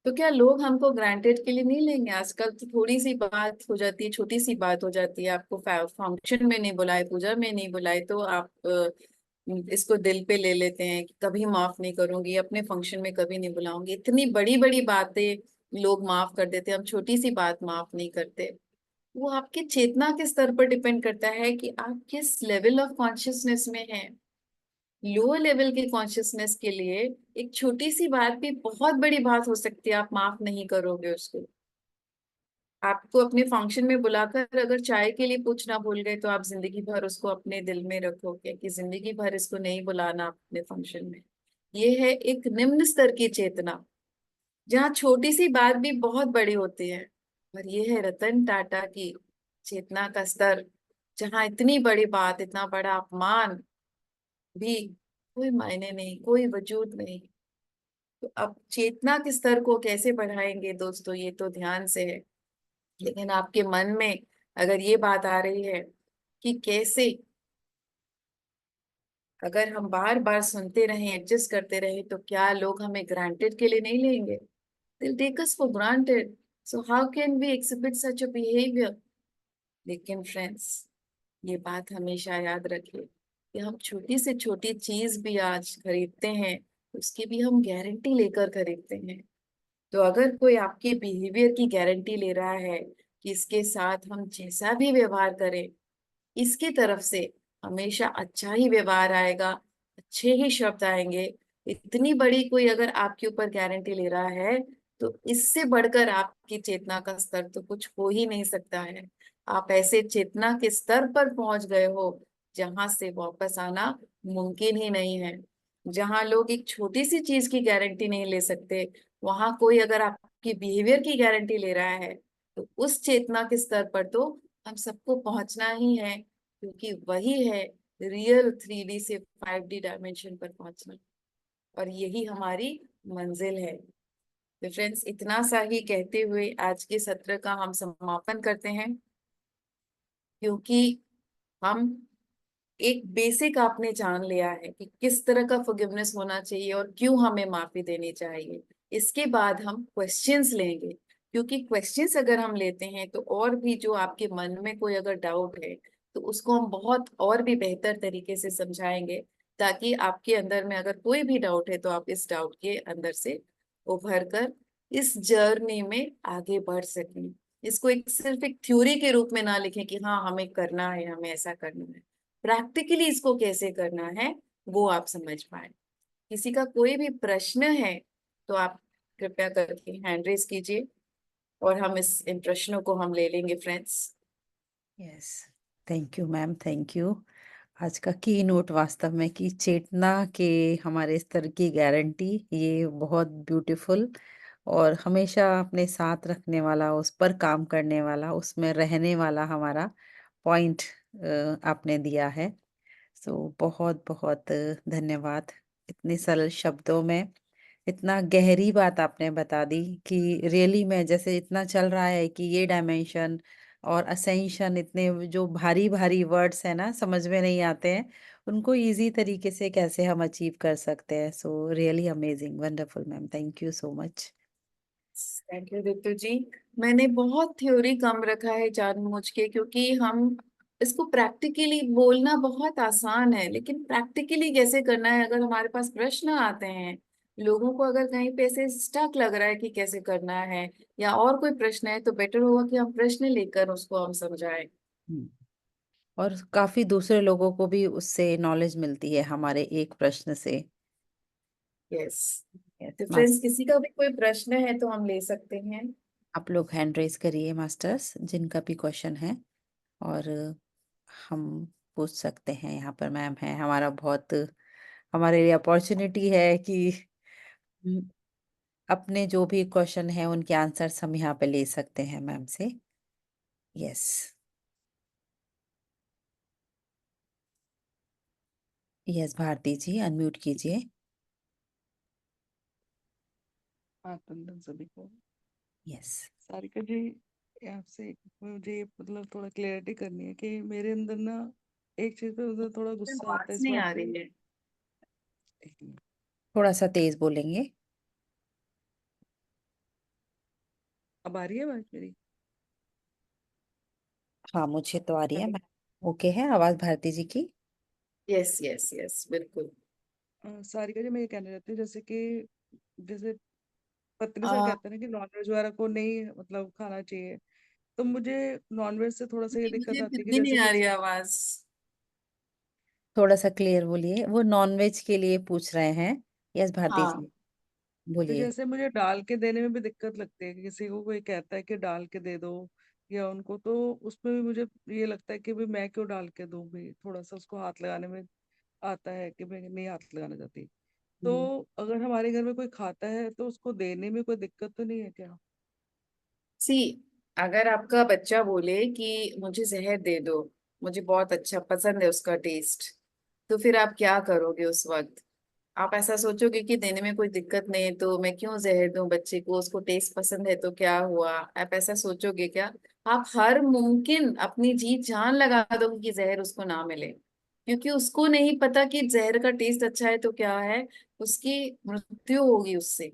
तो क्या लोग हमको ग्रांटेड के लिए नहीं लेंगे? आजकल तो थोड़ी सी बात हो जाती है, छोटी सी बात हो जाती है, आपको फंक्शन में नहीं बुलाए, पूजा में नहीं बुलाए, तो आप इसको दिल पे ले लेते हैं कि कभी माफ नहीं करूंगी, अपने फंक्शन में कभी नहीं बुलाऊंगी। इतनी बड़ी बड़ी बातें लोग माफ कर देते हैं, हम छोटी सी बात माफ नहीं करते। वो आपके चेतना के स्तर पर डिपेंड करता है कि आप किस लेवल ऑफ कॉन्शियसनेस में हैं। लो लेवल के कॉन्शियसनेस के लिए एक छोटी सी बात भी बहुत बड़ी बात हो सकती है, आप माफ नहीं करोगे उसको। आपको अपने फंक्शन में बुलाकर अगर चाय के लिए पूछना भूल गए, तो आप जिंदगी भर उसको अपने दिल में रखोगे कि जिंदगी भर इसको नहीं बुलाना अपने फंक्शन में। ये है एक निम्न स्तर की चेतना, जहाँ छोटी सी बात भी बहुत बड़ी होती है। और ये है रतन टाटा की चेतना का स्तर, जहाँ इतनी बड़ी बात, इतना बड़ा अपमान भी कोई मायने नहीं, कोई वजूद नहीं। तो अब चेतना के स्तर को कैसे बढ़ाएंगे दोस्तों, ये तो ध्यान से है। लेकिन आपके मन में अगर ये बात आ रही है कि कैसे, अगर हम बार बार सुनते रहें, एडजस्ट करते रहें, तो क्या लोग हमें ग्रांटेड के लिए नहीं लेंगे? They'll take us for granted. So how can we exhibit such a behavior? लेकिन फ्रेंड्स, ये बात हमेशा याद रखिए कि हम छोटी से छोटी चीज भी आज खरीदते हैं, उसकी भी हम गारंटी लेकर खरीदते हैं। तो अगर कोई आपके बिहेवियर की गारंटी ले रहा है कि इसके साथ हम जैसा भी व्यवहार करें, इसकी तरफ से हमेशा अच्छा ही व्यवहार आएगा, अच्छे ही शब्द आएंगे, इतनी बड़ी कोई अगर आपके ऊपर गारंटी ले रहा है, तो इससे बढ़कर आपकी चेतना का स्तर तो कुछ हो ही नहीं सकता है। आप ऐसे चेतना के स्तर पर पहुंच गए हो जहां से वापस आना मुमकिन ही नहीं है। जहां लोग एक छोटी सी चीज की गारंटी नहीं ले सकते, वहां कोई अगर आपकी बिहेवियर की गारंटी ले रहा है, तो उस चेतना के स्तर पर तो हम सबको पहुंचना ही है, क्योंकि वही है रियल 3D से 5D डायमेंशन पर पहुंचना, और यही हमारी मंजिल है। तो फ्रेंड्स, इतना सा ही कहते हुए आज के सत्र का हम समापन करते हैं, क्योंकि हम एक बेसिक आपने जान लिया है कि किस तरह का फॉरगिवनेस होना चाहिए और क्यों हमें माफी देनी चाहिए। इसके बाद हम क्वेश्चंस लेंगे, क्योंकि क्वेश्चंस अगर हम लेते हैं तो और भी जो आपके मन में कोई अगर डाउट है, तो उसको हम बहुत और भी बेहतर तरीके से समझाएंगे, ताकि आपके अंदर में अगर कोई भी डाउट है, तो आप इस डाउट के अंदर से उभर कर इस जर्नी में आगे बढ़ सकें। इसको एक सिर्फ एक थ्योरी के रूप में ना लिखें कि हाँ हमें करना है, हमें ऐसा करना है। प्रैक्टिकली इसको कैसे करना है वो आप समझ पाए। किसी का कोई भी प्रश्न है तो आप कृपया करके हैंड रेज कीजिए, और हम इस इन प्रश्नों को हम ले लेंगे friends. Yes, thank you ma'am, thank you. आज का की नोट वास्तव में कि चेतना के हमारे स्तर की गारंटी, ये बहुत ब्यूटीफुल और हमेशा अपने साथ रखने वाला, उस पर काम करने वाला, उसमें रहने वाला हमारा पॉइंट आपने दिया है। सो बहुत बहुत धन्यवाद। इतने सरल शब्दों में इतना गहरी बात आपने बता दी कि रियली में जैसे इतना चल रहा है कि ये डायमेंशन और असेंशन, इतने जो भारी भारी वर्ड्स हैं ना, समझ में नहीं आते हैं, उनको इजी तरीके से कैसे हम अचीव कर सकते हैं। So really amazing, wonderful ma'am, thank you so much. Thank you Ritu ji. मैंने बहुत थ्योरी कम रखा है जानबूझ के, क्योंकि हम इसको प्रैक्टिकली बोलना बहुत आसान है, लेकिन प्रैक्टिकली कैसे करना है, अगर हमारे पास प्रश्न आते हैं, लोगों को अगर कहीं पे ऐसे स्टक लग रहा है कि कैसे करना है, या और कोई प्रश्न है, तो बेटर होगा कि हम प्रश्न लेकर उसको हम समझाएं। हम्म, और काफी दूसरे लोगों को भी उससे नॉलेज मिलती है हमारे एक प्रश्न से। यस। यस तो मास, फ्रेंड्स, किसी का भी कोई प्रश्न है तो हम ले सकते हैं। आप लोग हैंड रेज करिए मास्टर्स, जिनका भी क्वेश्चन है, और हम पूछ सकते हैं। यहाँ पर मैम है, हमारा बहुत हमारे लिए अपॉर्चुनिटी है कि हम अपने जो भी क्वेश्चन है उनके आंसर्स हम यहाँ पे ले सकते हैं मैम से। यस, यस भारती जी, अनम्यूट कीजिए। हाँ, कुंदन सभी को। यस। सारिका जी, आपसे मुझे मतलब थोड़ा क्लियरिटी करनी है कि मेरे अंदर ना एक चीज पे मुझे थोड़ा गुस्सा आता है आवाज इस नहीं बात आ पे। रही है। एक मिनट। थोड़ा सा तेज बोलेंगे। अब आ रही है आवाज मेरी? हाँ, मुझे तो आ रही है। हेलो। ओके है आवाज भारती जी की। यस यस यस, बिल्कुल। सारिका जी, मैं ये कहने रहती हूँ जैसे कि जैसे पत्नी से आ, कहते हैं ना कि नॉनवेज वगैरह को नहीं मतलब खाना चाहिए, तो मुझे नॉनवेज से थोड़ा सा ये दिक्कत मुझे आती फिर है कि भी जैसे नहीं आ कि रही आवाज। थोड़ा सा क्लियर बोलिए, वो नॉनवेज के लिए पूछ रहे हैं। यस भारती हाँ। जी, तो बोलिए। जैसे मुझे डाल के देने में भी दिक्कत लगती है कि किसी को कोई कहता है कि डाल के दे दो या उनको, तो उसमें भी मुझे ये लगता है कि भाई मैं क्यों डाल के दूं, भाई थोड़ा सा उसको हाथ लगाने में आता है कि मैं नहीं हाथ लगाना चाहती। तो अगर हमारे घर में कोई खाता है तो उसको देने में कोई दिक्कत तो नहीं है क्या? सी, अगर आपका बच्चा बोले कि मुझे जहर दे दो, मुझे बहुत अच्छा पसंद है उसका टेस्ट, तो फिर आप क्या करोगे उस वक्त? आप ऐसा सोचोगे कि देने में कोई दिक्कत नहीं है तो मैं क्यों जहर दूं बच्चे को, उसको टेस्ट पसंद है तो क्या हुआ? आप ऐसा सोचोगे क्या? आप हर मुमकिन अपनी जी जान लगा दोगे कि जहर उसको ना मिले, क्योंकि उसको नहीं पता कि जहर का टेस्ट अच्छा है तो क्या है, उसकी मृत्यु होगी उससे।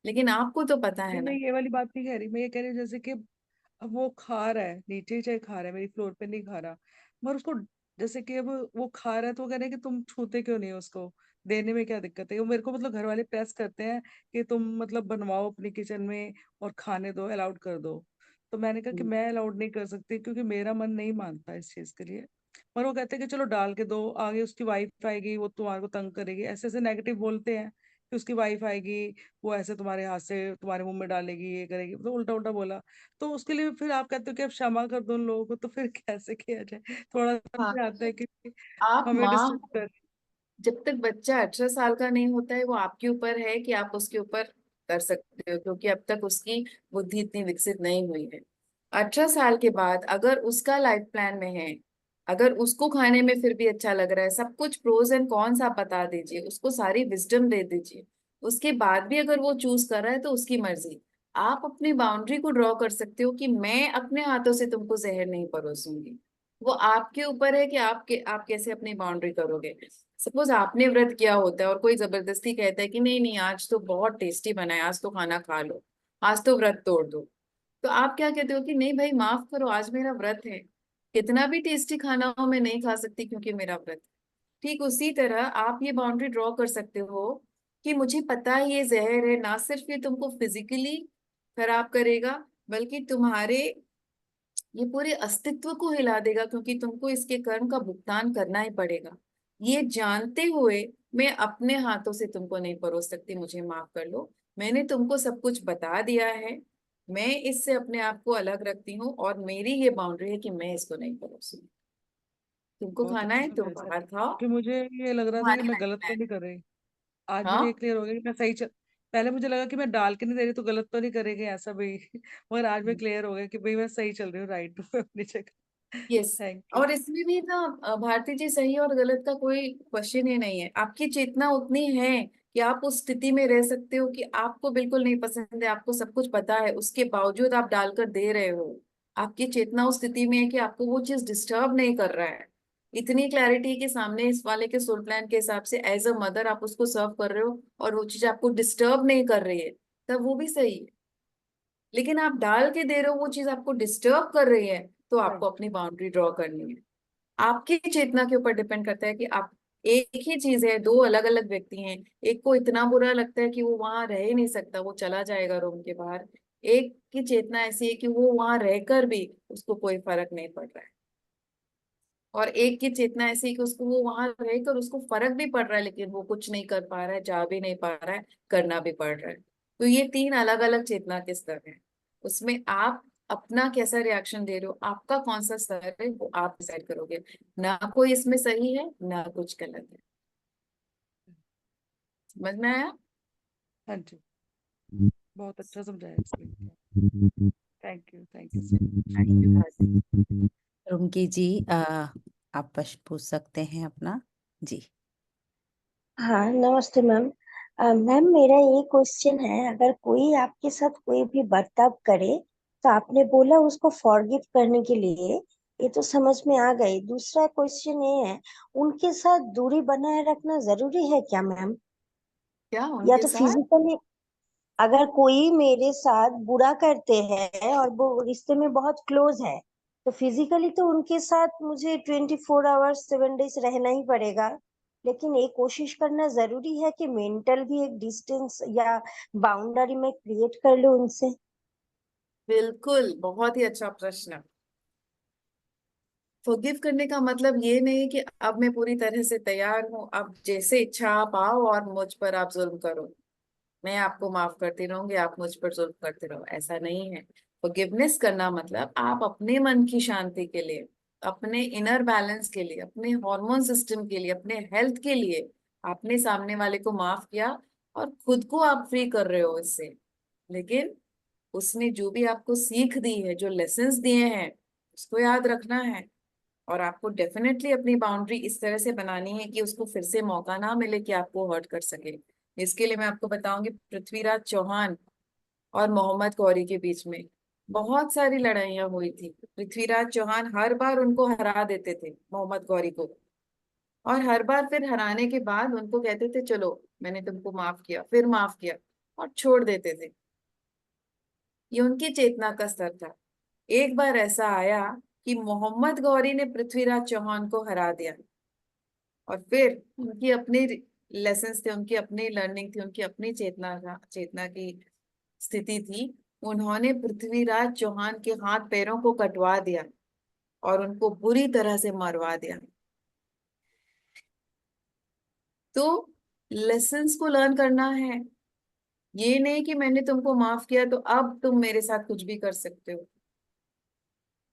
लेकिन आपको तो पता है नहीं, मैं ना। ये वाली बात नहीं कह रही, मैं ये कह रही हूँ जैसे कि अब वो खा रहा है नीचे ही, चाहे खा रहा है मेरी फ्लोर पे नहीं खा रहा, मगर उसको जैसे कि अब वो खा रहा है तो वो कह रहे हैं कि तुम छूते क्यों नहीं हो उसको, देने में क्या दिक्कत है? वो मेरे को मतलब घर वाले प्रेस करते हैं कि तुम मतलब बनवाओ अपनी किचन में और खाने दो, अलाउड कर दो। तो मैंने कहा कि हम्म। मैं अलाउड नहीं कर सकती क्योंकि मेरा मन नहीं मानता इस चीज के लिए। पर वो कहते हैं कि चलो डाल के दो, आगे उसकी वाइफ आएगी वो तुम्हारे को तंग करेगी, ऐसे ऐसे नेगेटिव बोलते हैं कि उसकी वाइफ आएगी वो ऐसे तुम्हारे हाथ से तुम्हारे मुंह में डालेगी, ये करेगी, तो उल्टा उल्टा बोला। तो उसके लिए फिर आप कहते हो कि अब क्षमा कर दो उन लोगों को, तो फिर कैसे किया जाए? थोड़ा सा हाँ, मुझे आता है कि आप हमें माँ, डिस्टर्ब कर। जब तक बच्चा 18 साल का नहीं होता है वो आपके ऊपर है कि आप उसके ऊपर कर सकते हो, क्योंकि अब तक उसकी बुद्धि इतनी विकसित नहीं हुई है। 18 साल के बाद अगर उसका लाइफ प्लान में है, अगर उसको खाने में फिर भी अच्छा लग रहा है, सब कुछ प्रोज एंड कॉन्स आप बता दीजिए, उसको सारी विजडम दे दीजिए, उसके बाद भी अगर वो चूज कर रहा है तो उसकी मर्जी। आप अपनी बाउंड्री को ड्रॉ कर सकते हो कि मैं अपने हाथों से तुमको जहर नहीं परोसूंगी। वो आपके ऊपर है कि आप कैसे अपनी बाउंड्री करोगे। सपोज आपने व्रत किया होता है और कोई जबरदस्ती कहता है कि नहीं नहीं आज तो बहुत टेस्टी बना है, आज तो खाना खा लो, आज तो व्रत तोड़ दो, तो आप क्या कहते हो कि नहीं भाई माफ करो, आज मेरा व्रत है, कितना भी टेस्टी खाना हो मैं नहीं खा सकती क्योंकि मेरा व्रत है। ठीक उसी तरह आप ये बाउंड्री ड्रॉ कर सकते हो कि मुझे पता है ये जहर है, ना सिर्फ ये तुमको फिजिकली खराब करेगा, बल्कि तुम्हारे ये पूरे अस्तित्व को हिला देगा, क्योंकि तुमको इसके कर्म का भुगतान करना ही पड़ेगा। ये जानते हुए मैं अपने हाथों से तुमको नहीं परोस सकती, मुझे माफ कर लो। मैंने तुमको सब कुछ बता दिया है, मैं इससे अपने आप को अलग रखती हूँ और मेरी ये बाउंड्री है कि मैं इसको नहीं परोसूंगी। तुमको बहुत खाना अच्छा है तुम समझाया सर, बाहर खाओ, क्योंकि मुझे ये लग रहा था कि तुम्हारी मैं लाइफ गलत में तो है। नहीं कर रही। आज मुझे ये हाँ। क्लियर हो गया कि मैं सही चल। पहले मुझे लगा कि मैं डाल के नहीं दे रही तो गलत तो नहीं करेगी ऐसा भी मगर आज मैं क्लियर हो गया कि भाई मैं सही चल रही हूँ, राइट हूँ अपनी जगह। यस। Thank you. और इसमें भी ना भारती जी, सही और गलत का कोई क्वेश्चन ही नहीं है, आपकी चेतना उतनी है कि आप उस स्थिति में रह सकते हो कि आपको बिल्कुल नहीं पसंद है, आपको सब कुछ पता है, उसके बावजूद आप डालकर दे रहे हो। आपकी चेतना उस स्थिति में है कि आपको वो चीज डिस्टर्ब नहीं कर रहा है। इतनी क्लैरिटी के सामने इस वाले के सोल प्लान के हिसाब से एज अ मदर आप उसको सर्व कर रहे हो और वो चीज आपको डिस्टर्ब नहीं कर रही है, तब वो भी सही है। लेकिन आप डाल के दे रहे हो, वो चीज आपको डिस्टर्ब कर रही है, तो आपको राइट। अपनी बाउंड्री ड्रॉ करनी है। आपकी चेतना के ऊपर डिपेंड करता है कि आप, एक ही चीज है, दो अलग अलग व्यक्ति हैं, एक को इतना बुरा लगता है कि वो वहां रह ही नहीं सकता, वो चला जाएगा रूम के बाहर। एक की चेतना ऐसी है कि वो वहां रहकर भी उसको कोई फर्क नहीं पड़ रहा है, और एक की चेतना ऐसी है कि उसको, वो वहां रहकर उसको फर्क भी पड़ रहा है लेकिन वो कुछ नहीं कर पा रहा है, जा भी नहीं पा रहा है, करना भी पड़ रहा है। तो ये तीन अलग अलग चेतना के स्तर हैं, उसमें आप अपना कैसा रिएक्शन दे रहे हो, आपका कौन सा स्तर है वो आप डिसाइड करोगे। ना कोई इसमें सही है ना कुछ गलत है। समझ में आया? हाँ जी, बहुत अच्छा समझाया एक्सप्लेन किया। Thank you so much. Thank you भाजी। रुमकी जी, आप प्रश्न पूछ सकते हैं अपना। जी। हाँ, नमस्ते मैम। मैम, मेरा ये क्वेश्चन है, अगर कोई आपके साथ कोई भी बर्ताव करे तो आपने बोला उसको फॉरगिव करने के लिए, ये तो समझ में आ गई। दूसरा क्वेश्चन ये है, उनके साथ दूरी बनाए रखना जरूरी है क्या मैम? क्या या उनके तो साथ? फिजिकली, अगर कोई मेरे साथ बुरा करते हैं और वो रिश्ते में बहुत क्लोज है, तो फिजिकली तो उनके साथ मुझे 24 आवर्स 7 डेज रहना ही पड़ेगा, लेकिन एक कोशिश करना जरूरी है कि मेंटल भी एक डिस्टेंस या बाउंड्री में क्रिएट कर लो उनसे। बिल्कुल, बहुत ही अच्छा प्रश्न। फॉरगिव करने का मतलब ये नहीं कि अब मैं पूरी तरह से तैयार हूं, अब जैसे इच्छा आप आओ और मुझ पर आप जुल्म करो, मैं आपको माफ करती रहूंगी, आप मुझ पर जुल्म करते रहो, ऐसा नहीं है। फॉरगिवनेस करना मतलब आप अपने मन की शांति के लिए, अपने इनर बैलेंस के लिए, अपने हार्मोन सिस्टम के लिए, अपने हेल्थ के लिए आपने सामने वाले को माफ किया और खुद को आप फ्री कर रहे हो इससे। लेकिन उसने जो भी आपको सीख दी है, जो लेसन्स दिए हैं, उसको याद रखना है। और आपको डेफिनेटली अपनी बाउंड्री इस तरह से बनानी है कि उसको फिर से मौका ना मिले कि आपको हर्ट कर सके। इसके लिए मैं आपको बताऊंगी, पृथ्वीराज चौहान और मोहम्मद गौरी के बीच में बहुत सारी लड़ाइयां हुई थी। पृथ्वीराज चौहान हर बार उनको हरा देते थे, मोहम्मद गौरी को, और हर बार फिर हराने के बाद उनको कहते थे चलो मैंने तुमको माफ किया, फिर माफ किया, और छोड़ देते थे। ये उनकी चेतना का स्तर था। एक बार ऐसा आया कि मोहम्मद गौरी ने पृथ्वीराज चौहान को हरा दिया, और फिर उनकी अपनी लेसन्स थे, उनकी अपनी लर्निंग थी, उनकी अपनी चेतना की स्थिति थी। उन्होंने पृथ्वीराज चौहान के हाथ पैरों को कटवा दिया और उनको बुरी तरह से मरवा दिया। तो लेसन्स को लर्न करना है। ये नहीं कि मैंने तुमको माफ किया तो अब तुम मेरे साथ कुछ भी कर सकते हो,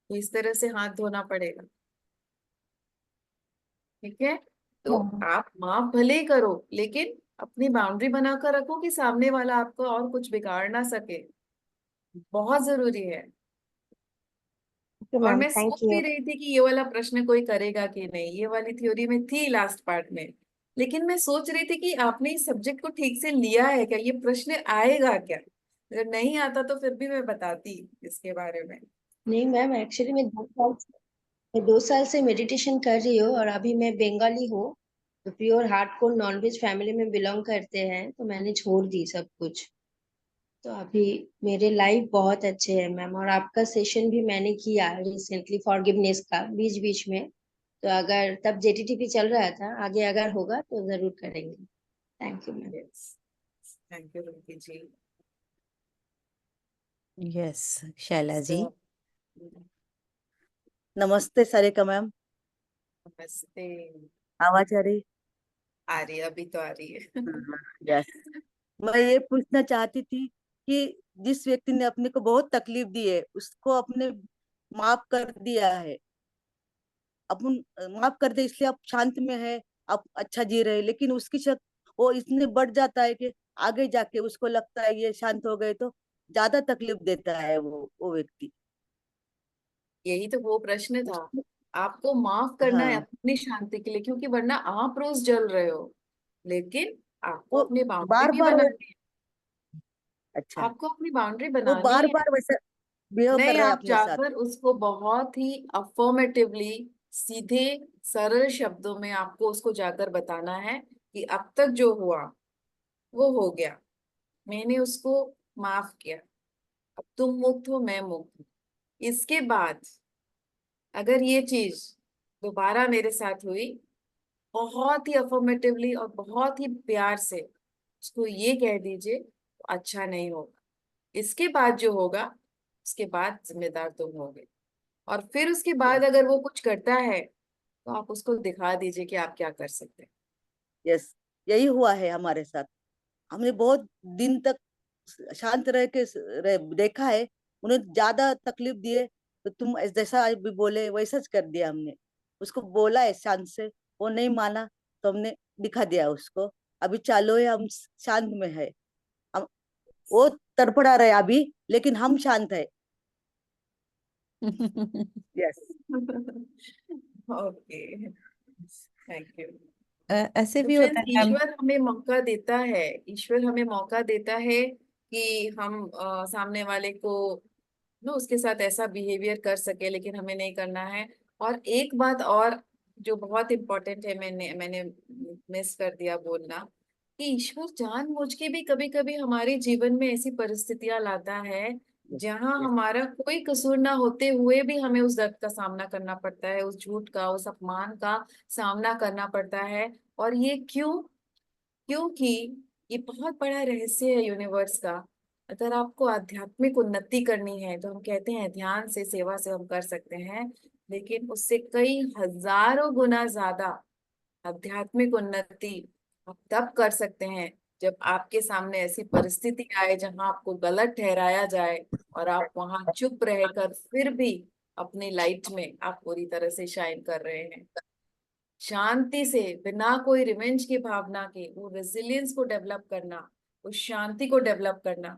तो इस तरह से हाथ धोना पड़ेगा। ठीक है? तो हाँ। आप माफ भले ही करो, लेकिन अपनी बाउंड्री बनाकर रखो कि सामने वाला आपको और कुछ बिगाड़ ना सके। बहुत जरूरी है। ओके और मैम, मैं थैंक सोच भी यू। रही थी कि ये वाला प्रश्न कोई करेगा कि नहीं, ये वाली थ्योरी में थी लास्ट पार्ट में। लेकिन मैं सोच रही थी कि आपने इस सब्जेक्ट को ठीक से लिया है क्या, ये प्रश्न आएगा क्या। अगर नहीं आता तो फिर भी मैं बताती इसके बारे में। नहीं मैम, एक्चुअली मैं 2 साल से मेडिटेशन कर रही हूँ, और अभी मैं बंगाली हूँ, तो प्योर हार्डकोर नॉनवेज फैमिली में बिलोंग करते हैं, तो मैंने छोड़ दी सब कुछ। तो अभी मेरे लाइफ बहुत अच्छे हैं मैम, और आपका सेशन भी मैंने किया रिसेंटली फॉरगिवनेस का बीच बीच में। तो अगर तब जेटीटीपी चल रहा था, आगे अगर होगा तो जरूर करेंगे। Thank you ma'am. Yes, thank you Rinki ji. Yes, Shaila ji. So, नमस्ते सारिका मैम। नमस्ते। आवाज आ रही? आ रही है, अभी तो आ रही है। हाँ, यस। मैं ये पूछना चाहती थी कि जिस व्यक्ति ने अपने को बहुत तकलीफ दी है, उसको अपने माफ कर दिया है, अपन माफ कर दे इसलिए आप शांत में है, आप अच्छा जी रहे, लेकिन उसकी शक वो इतने बढ़ जाता है कि आगे जाके उसको लगता है ये शांत हो गए तो ज्यादा तकलीफ देता है वो व्यक्ति। यही तो वो प्रश्न था। उसको आपको माफ करना है हाँ, अपनी शांति के लिए, क्योंकि वरना आप रोज जल रहे हो। लेकिन आपको वो अपनी बाउंड्री बार भी बार बनानी है। अच्छा, आपको अपनी बाउंड्री वो बनानी बार है। बार वैसा बिहेव कर नहीं, रहा है आप अपने साथ। जाकर उसको बहुत ही अफर्मेटिवली, सीधे सरल शब्दों में आपको उसको जाकर बताना है कि अब तक जो हुआ वो हो गया, मैंने उसको माफ किया, अब तुम मुक्त हो, मैं मुक्त हूँ। इसके बाद अगर ये चीज दोबारा मेरे साथ हुई, बहुत ही अफर्मेटिवली और बहुत ही प्यार से उसको ये कह दीजिए तो अच्छा नहीं होगा। इसके बाद जो होगा, उसके बाद जिम्मेदार तुम होगे। और फिर उसके बाद अगर वो कुछ करता है तो आप उसको दिखा दीजिए कि आप क्या कर सकते हैं। यस, यही हुआ है हमारे साथ। हमने बहुत दिन तक शांत रह के देखा है, उन्हें ज्यादा तकलीफ दिए तो तुम जैसा आज भी बोले वैसा कर दिया हमने। उसको बोला है शांत से, वो नहीं माना, तो हमने दिखा दिया उसको। अभी चालू है, हम शांत में है। हम वो तड़पड़ा रहे अभी, लेकिन हम शांत है। यस। Okay, thank you. ऐसे तो भी होता फ्रेंड्स, है मैम। ईश्वर हमें मौका देता है, ईश्वर हमें मौका देता है कि हम सामने वाले को नो उसके साथ ऐसा बिहेवियर कर सके, लेकिन हमें नहीं करना है। और एक बात और जो बहुत इम्पोर्टेंट है, मैंने मैंने मिस कर दिया बोलना, कि ईश्वर जानबूझ के भी कभी कभी हमारे जीवन में ऐसी परिस्थितियां लाता है जहां हमारा कोई कसूर ना होते हुए भी हमें उस दर्द का सामना करना पड़ता है, उस झूठ का, उस अपमान का सामना करना पड़ता है। और ये क्यों? क्योंकि ये बहुत बड़ा रहस्य है यूनिवर्स का। अगर आपको आध्यात्मिक उन्नति करनी है तो हम कहते हैं ध्यान से, सेवा से हम कर सकते हैं, लेकिन उससे कई हजारों गुना ज्यादा आध्यात्मिक उन्नति आप तब कर सकते हैं जब आपके सामने ऐसी परिस्थिति आए जहां आपको गलत ठहराया जाए और आप वहां चुप रहकर फिर भी अपनी लाइट में आप पूरी तरह से शाइन कर रहे हैं, शांति से, बिना कोई रिवेंज की भावना के, वो रेजिलियंस को डेवलप करना, उस शांति को डेवलप करना,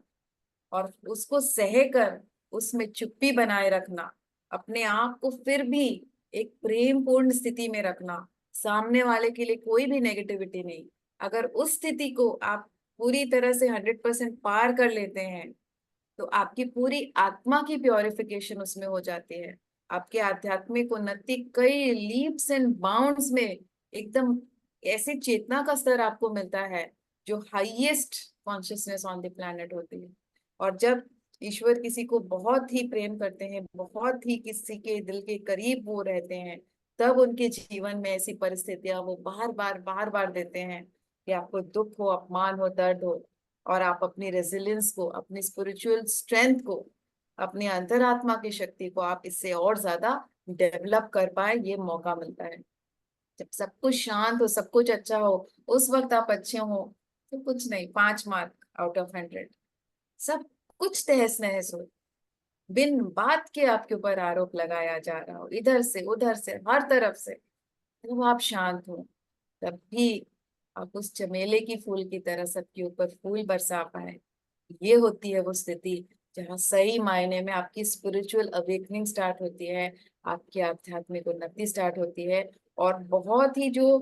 और उसको सहकर उसमें चुप्पी बनाए रखना, अपने आप को फिर भी एक प्रेम पूर्ण स्थिति में रखना, सामने वाले के लिए कोई भी नेगेटिविटी नहीं। अगर उस स्थिति को आप पूरी तरह से 100% पार कर लेते हैं तो आपकी पूरी आत्मा की प्योरिफिकेशन उसमें हो जाती है। आपके आध्यात्मिक उन्नति कई लीप्स एंड बाउंड्स में, एकदम ऐसे चेतना का स्तर आपको मिलता है जो highest consciousness on the planet होती है। और जब ईश्वर किसी को बहुत ही प्रेम करते हैं, बहुत ही किसी के दिल के करीब वो रहते हैं, तब उनके जीवन में ऐसी परिस्थितियां वो बार बार देते हैं कि आपको दुख हो, अपमान हो, दर्द हो, और आप अपनी रेजिलियंस को, अपनी स्पिरिचुअल स्ट्रेंथ को, अपनी अंतरात्मा की शक्ति को आप इससे और ज्यादा डेवलप कर पाए, ये मौका मिलता है। जब सब कुछ शांत हो, सब कुछ अच्छा हो, उस वक्त आप अच्छे हो तो कुछ नहीं, 5 मार्क आउट ऑफ 100। सब कुछ तहस नहस हो, बिन बात के आपके ऊपर आरोप लगाया जा रहा हो, इधर से उधर से हर तरफ से, तो आप शांत हो, तब भी आप उस चमेले की फूल की तरह सबके ऊपर फूल बरसा पाए। ये होती है वो स्थिति जहाँ सही मायने में आपकी स्पिरिचुअल अवेकनिंग स्टार्ट होती है, आपकी आध्यात्मिक उन्नति स्टार्ट होती है। और बहुत ही जो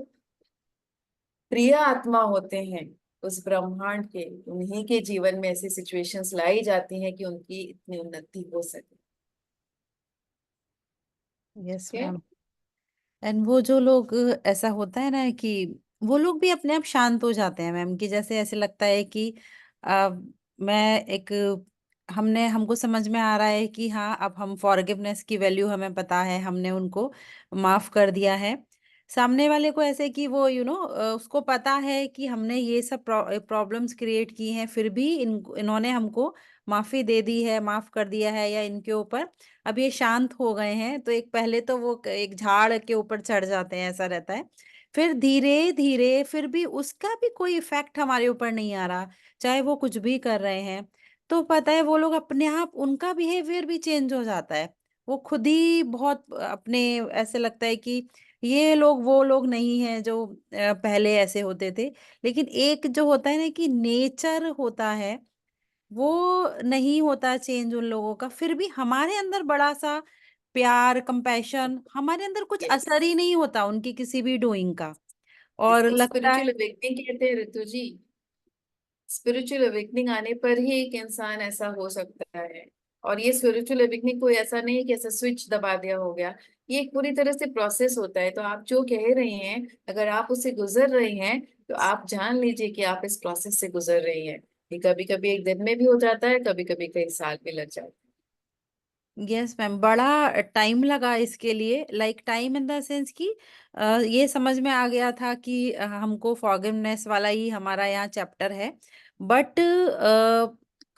प्रिय आत्मा होते हैं उस ब्रह्मांड के, उन्हीं के जीवन में ऐसी सिचुएशंस लाई जाती हैं कि उनकी इतनी उन्नति हो सके। यस ठीक है? मैम। एंड वो जो लोग, ऐसा होता है ना कि वो लोग भी अपने आप शांत हो जाते हैं मैम, कि जैसे ऐसे लगता है कि आ, मैं एक, हमको समझ में आ रहा है कि हाँ, अब हम फॉरगिवनेस की वैल्यू हमें पता है, हमने उनको माफ कर दिया है। सामने वाले को ऐसे कि वो उसको पता है कि हमने ये सब प्रॉब्लम्स क्रिएट की हैं, फिर भी इन्होंने हमको माफी दे दी है, माफ कर दिया है, या इनके ऊपर अब ये शांत हो गए हैं, तो एक पहले तो वो एक झाड़ के ऊपर चढ़ जाते हैं, ऐसा रहता है। फिर धीरे धीरे फिर भी उसका भी कोई इफेक्ट हमारे ऊपर नहीं आ रहा, चाहे वो कुछ भी कर रहे हैं, तो पता है वो लोग अपने आप, उनका बिहेवियर भी चेंज हो जाता है। वो खुद ही बहुत अपने, ऐसे लगता है कि ये लोग वो लोग नहीं हैं जो पहले ऐसे होते थे। लेकिन एक जो होता है ना कि नेचर होता है, वो नहीं होता चेंज उन लोगों का, फिर भी हमारे अंदर बड़ा सा प्यार, कंपैशन, हमारे अंदर कुछ यस, असर ही नहीं होता उनकी किसी भी डूइंग का। और इसको लगता है, स्पिरिचुअल अवेकनिंग कहते हैं ऋतु जी। स्पिरिचुअल अवेकनिंग आने पर ही एक इंसान ऐसा हो सकता है। और ये स्पिरिचुअल अवेकनिंग कोई ऐसा नहीं है कि ऐसा स्विच दबा दिया हो गया, ये एक पूरी तरह से प्रोसेस होता है। तो आप जो कह रही हैं, अगर आप उससे गुजर रही हैं तो आप जान लीजिए कि आप इस प्रोसेस से गुजर रही हैं। ये कभी कभी एक दिन में भी हो जाता है, कभी कभी कई साल भी लग जाते यस मैम, बड़ा टाइम लगा इसके लिए, like time in the sense कि ये समझ में आ गया था कि हमको फॉरगिवनेस वाला ही हमारा यहाँ चैप्टर है। बट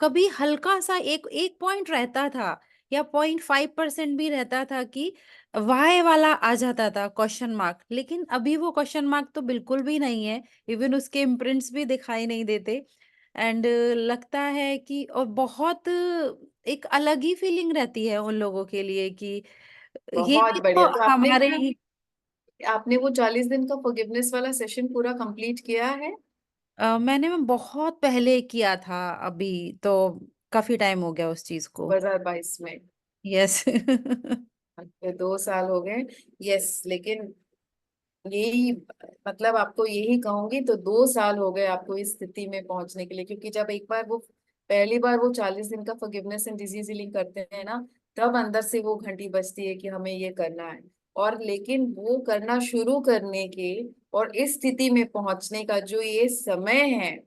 कभी हल्का सा एक एक पॉइंट रहता था, या 0.5% भी रहता था कि वाई वाला आ जाता था, क्वेश्चन मार्क। लेकिन अभी वो क्वेश्चन मार्क तो बिल्कुल भी नहीं है, इवन उसके इम्प्रिंट्स भी दिखाई नहीं देते। एंड लगता है कि, और बहुत एक अलग ही फीलिंग रहती है उन लोगों के लिए कि ये बहुत भी बढ़िया। तो तो आपने हमारे वो ही। आपने वो 40 दिन का फॉरगिवनेस वाला सेशन पूरा कंप्लीट किया है? मैंने मैं बहुत पहले किया था, अभी तो काफी टाइम हो गया उस चीज को। 2022 में? यस। अच्छा, 2 साल हो गए। यस, लेकिन यही, मतलब आपको यही कहूंगी, तो 2 साल हो गए आपको इस स्थिति में पहुंचने के लिए, क्योंकि जब एक बार वो पहली बार वो 40 दिन का फॉरगिवनेस एंड डिजीज हीलिंग करते हैं ना, तब अंदर से वो घंटी बजती है कि हमें ये करना है। और लेकिन वो करना शुरू करने के और इस स्थिति में पहुंचने का जो ये समय है,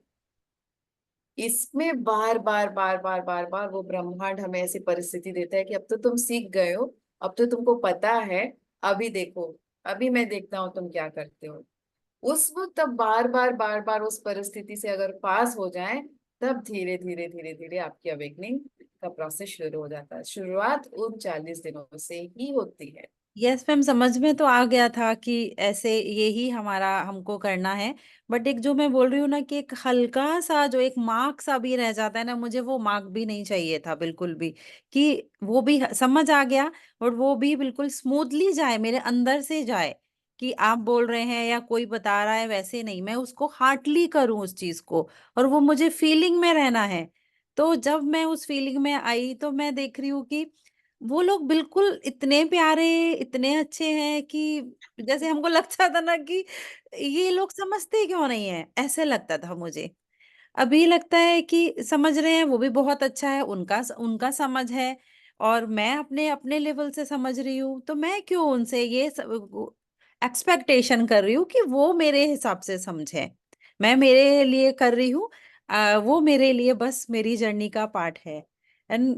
इसमें बार बार बार बार बार बार वो ब्रह्मांड हमें ऐसी परिस्थिति देता है कि अब तो तुम सीख गए हो, अब तो तुमको पता है, अभी देखो, अभी मैं देखता हूँ तुम क्या करते हो। उस वक्त अब बार बार बार बार उस परिस्थिति से अगर पास हो जाए, तब धीरे धीरे धीरे धीरे आपकी अवेकनिंग का प्रोसेस शुरू हो जाता है। शुरुआत उन 40 दिनों से ही होती है। यस मैम, समझ में तो आ गया था कि ऐसे यही हमारा हमको करना है। बट एक जो मैं बोल रही हूँ ना कि एक हल्का सा जो एक मार्क सा भी रह जाता है ना, मुझे वो मार्क भी नहीं चाहिए था बिल्कुल भी, कि वो भी समझ आ गया और वो भी बिल्कुल स्मूथली जाए, मेरे अंदर से जाए, कि आप बोल रहे हैं या कोई बता रहा है वैसे नहीं, मैं उसको हार्टली करूं उस चीज को, और वो मुझे फीलिंग में रहना है। तो जब मैं उस फीलिंग में आई तो मैं देख रही हूँ कि वो लोग बिल्कुल इतने प्यारे, इतने अच्छे हैं कि जैसे हमको लगता था ना कि ये लोग समझते क्यों नहीं है, ऐसे लगता था मुझे। अभी लगता है कि समझ रहे हैं, वो भी बहुत अच्छा है, उनका उनका समझ है, और मैं अपने अपने लेवल से समझ रही हूँ, तो मैं क्यों उनसे ये एक्सपेक्टेशन कर रही हूँ कि वो मेरे हिसाब से समझे। मैं मेरे लिए कर रही हूँ, वो मेरे लिए बस मेरी जर्नी का पार्ट है। एंड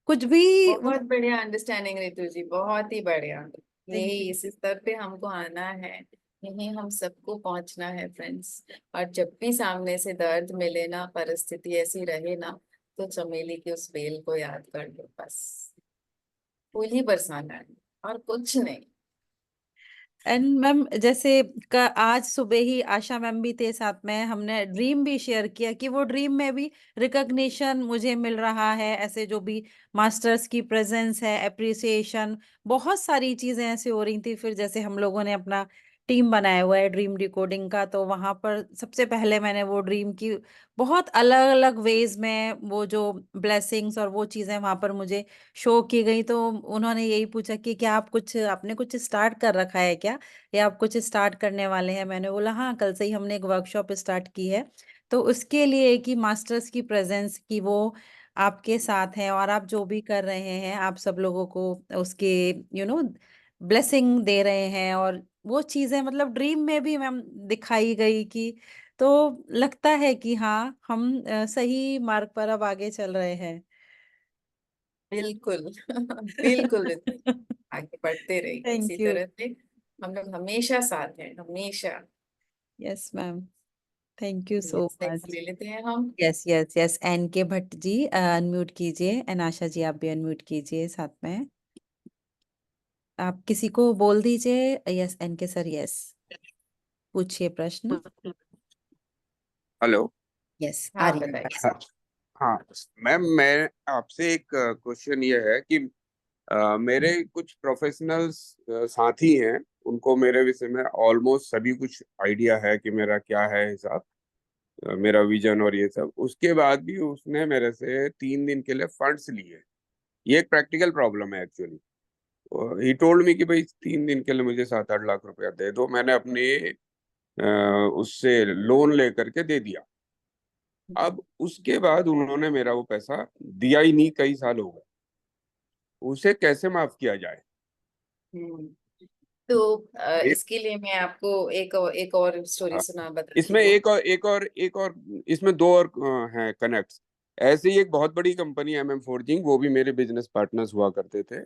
कुछ भी बहुत बढ़िया अंडरस्टैंडिंग रितु जी, बहुत ही बढ़िया। Thank यही you. इस स्तर पे हमको आना है, यही हम सबको पहुंचना है फ्रेंड्स। और जब भी सामने से दर्द मिले ना, परिस्थिति ऐसी रहे ना, तो चमेली की उस बेल को याद कर लो बस। फूल ही बरसाना है और कुछ नहीं। एंड मैम जैसे आज सुबह ही आशा मैम भी थे साथ में, हमने ड्रीम भी शेयर किया कि वो ड्रीम में भी रिकग्निशन मुझे मिल रहा है, ऐसे जो भी मास्टर्स की प्रेजेंस है, अप्रिसिएशन, बहुत सारी चीजें ऐसे हो रही थी। फिर जैसे हम लोगों ने अपना टीम बनाया हुआ है ड्रीम डिकोडिंग का, तो वहां पर सबसे पहले मैंने वो ड्रीम की बहुत अलग अलग वेज में वो जो ब्लेसिंग्स और वो चीजें वहां पर मुझे शो की गई। तो उन्होंने यही पूछा कि क्या आप कुछ आपने कुछ स्टार्ट कर रखा है क्या, या आप कुछ स्टार्ट करने वाले हैं। मैंने बोला हाँ, कल से ही हमने एक वर्कशॉप स्टार्ट की है, तो उसके लिए कि मास्टर्स की प्रेजेंस की वो आपके साथ है, और आप जो भी कर रहे हैं आप सब लोगों को उसके ब्लेसिंग दे रहे हैं, और वो चीजें मतलब ड्रीम में भी मैम दिखाई गई कि, तो लगता है कि हाँ हम सही मार्ग पर अब आगे चल रहे हैं। बिल्कुल बिल्कुल रितु जी, आगे बढ़ते रहिए इसी थैंक यू। तरह से। हम लोग हमेशा साथ हैं, हमेशा। Yes ma'am, thank you so next much. ले लेते हैं हम। यस यस यस, एन के भट्ट जी अनम्यूट कीजिए, एंड आशा जी आप भी अनम्यूट कीजिए साथ में। आप किसी को बोल दीजिए। यस एन के सर, यस, पूछिए प्रश्न। हेलो। यस, आ हाँ रही है बताइए। आवाज। हाँ। हाँ मैम, मैं आपसे एक क्वेश्चन ये है कि मेरे कुछ प्रोफेशनल्स साथी हैं, उनको मेरे विषय में ऑलमोस्ट सभी कुछ आइडिया है कि मेरा क्या है हिसाब, मेरा विजन और ये सब। उसके बाद भी उसने मेरे से 3 दिन के लिए फंड्स लिए। ये एक प्रैक्टिकल प्रॉब्लम है एक्चुअली। ही टोल्ड मी कि भाई 3 दिन के लिए मुझे 7-8 लाख रुपया दे दो। मैंने अपने उससे लोन लेकर के दे दिया। अब उसके बाद उन्होंने मेरा वो पैसा दिया ही नहीं, कई साल हो गए। उसे कैसे माफ किया जाए? हम्म, तो एक इसके लिए मैं आपको एक और स्टोरी हाँ, सुना बताती इसमें हूँ। एक और इसमें दो और हैं कनेक्ट्स। ऐसे ही एक बहुत बड़ी कंपनी MM फोर्जिंग, वो भी मेरे बिजनेस पार्टनर्स हुआ करते थे।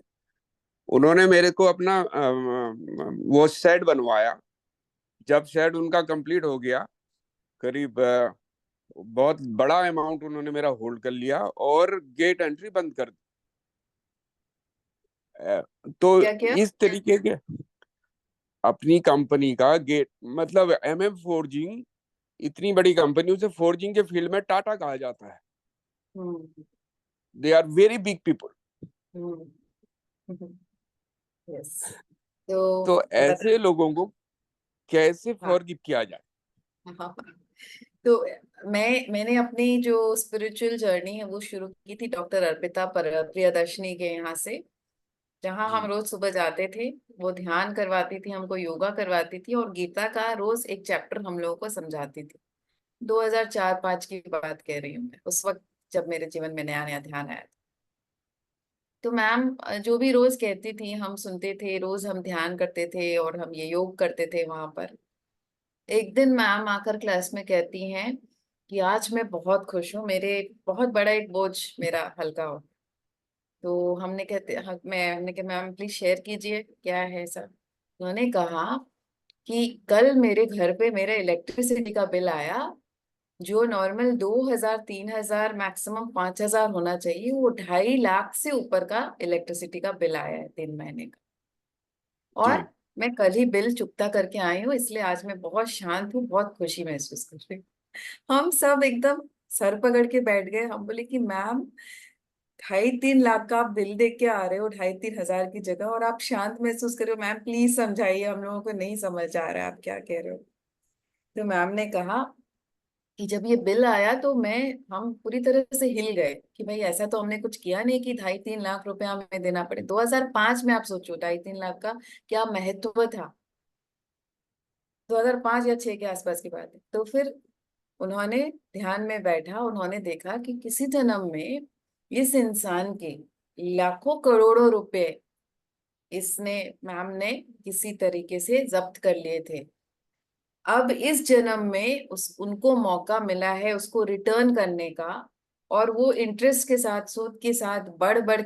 उन्होंने मेरे को अपना वो शेड बनवाया। जब शेड उनका कंप्लीट हो गया, करीब बहुत बड़ा अमाउंट उन्होंने मेरा होल्ड कर लिया और गेट एंट्री बंद कर दी। तो क्या क्या? इस तरीके के अपनी कंपनी का गेट, मतलब MM फोर्जिंग इतनी बड़ी कंपनी, उसे फोर्जिंग के फील्ड में टाटा कहा जाता है। Hmm they are very big people. Hmm yes. तो तो बता। ऐसे लोगों को कैसे हाँ फॉरगिव किया जाए? हाँ। तो मैंने अपनी जो स्पिरिचुअल जर्नी है वो शुरू की थी डॉक्टर अर्पिता प्रियदर्शनी के यहाँ से, जहाँ हम जी। रोज सुबह जाते थे। वो ध्यान करवाती थी, हमको योगा करवाती थी, और गीता का रोज एक चैप्टर हम लोगों को समझाती थी। 2004-5 की बात कह रही हूँ मैं। उस वक्त जब मेरे जीवन में नया नया ध्यान आया। तो मैम जो भी रोज कहती थी हम सुनते थे, रोज हम ध्यान करते थे और हम ये योग करते थे वहां पर। एक दिन मैम आकर क्लास में कहती हैं कि आज मैं बहुत खुश हूँ, मेरे बहुत बड़ा एक बोझ मेरा हल्का हो। तो हमने कहा मैम प्लीज शेयर कीजिए क्या है ऐसा। उन्होंने कहा कि कल मेरे घर पे मेरा इलेक्ट्रिसिटी का बिल आया, जो नॉर्मल 2,000 3,000 मैक्सिमम 5,000 होना चाहिए, वो 2.5 लाख से ऊपर का इलेक्ट्रिसिटी का बिल आया है 3 महीने का। जी। और मैं कल ही बिल चुकता करके आई हूँ, इसलिए आज मैं बहुत शांत हूँ, बहुत खुशी महसूस कर रही हूँ। हम सब एकदम सर पकड़ के बैठ गए। हम बोले कि मैम 2.5-3 लाख का आप बिल देख के आ रहे हो 2,500-3,000 की जगह, और आप शांत महसूस कर रहे हो। मैम प्लीज समझाइए, हम लोगों को नहीं समझ आ रहा है आप क्या कह रहे हो। तो मैम ने कहा कि जब ये बिल आया तो हम पूरी तरह से हिल गए कि भाई ऐसा तो हमने कुछ किया नहीं कि 2.5-3 लाख रुपए हमें देना पड़े। 2005 में आप सोचो 2.5-3 लाख का क्या महत्व था। 2005 या 6 के आसपास की बात है। तो फिर उन्होंने ध्यान में बैठा, उन्होंने देखा कि किसी जन्म में इस इंसान के लाखों करोड़ों रुपए इसने मैम ने किसी तरीके से जब्त कर लिए थे। अब इस जन्म में उनको मौका मिला है उसको रिटर्न करने का, और वो इंटरेस्ट के साथ, सूद के साथ बढ़ बढ़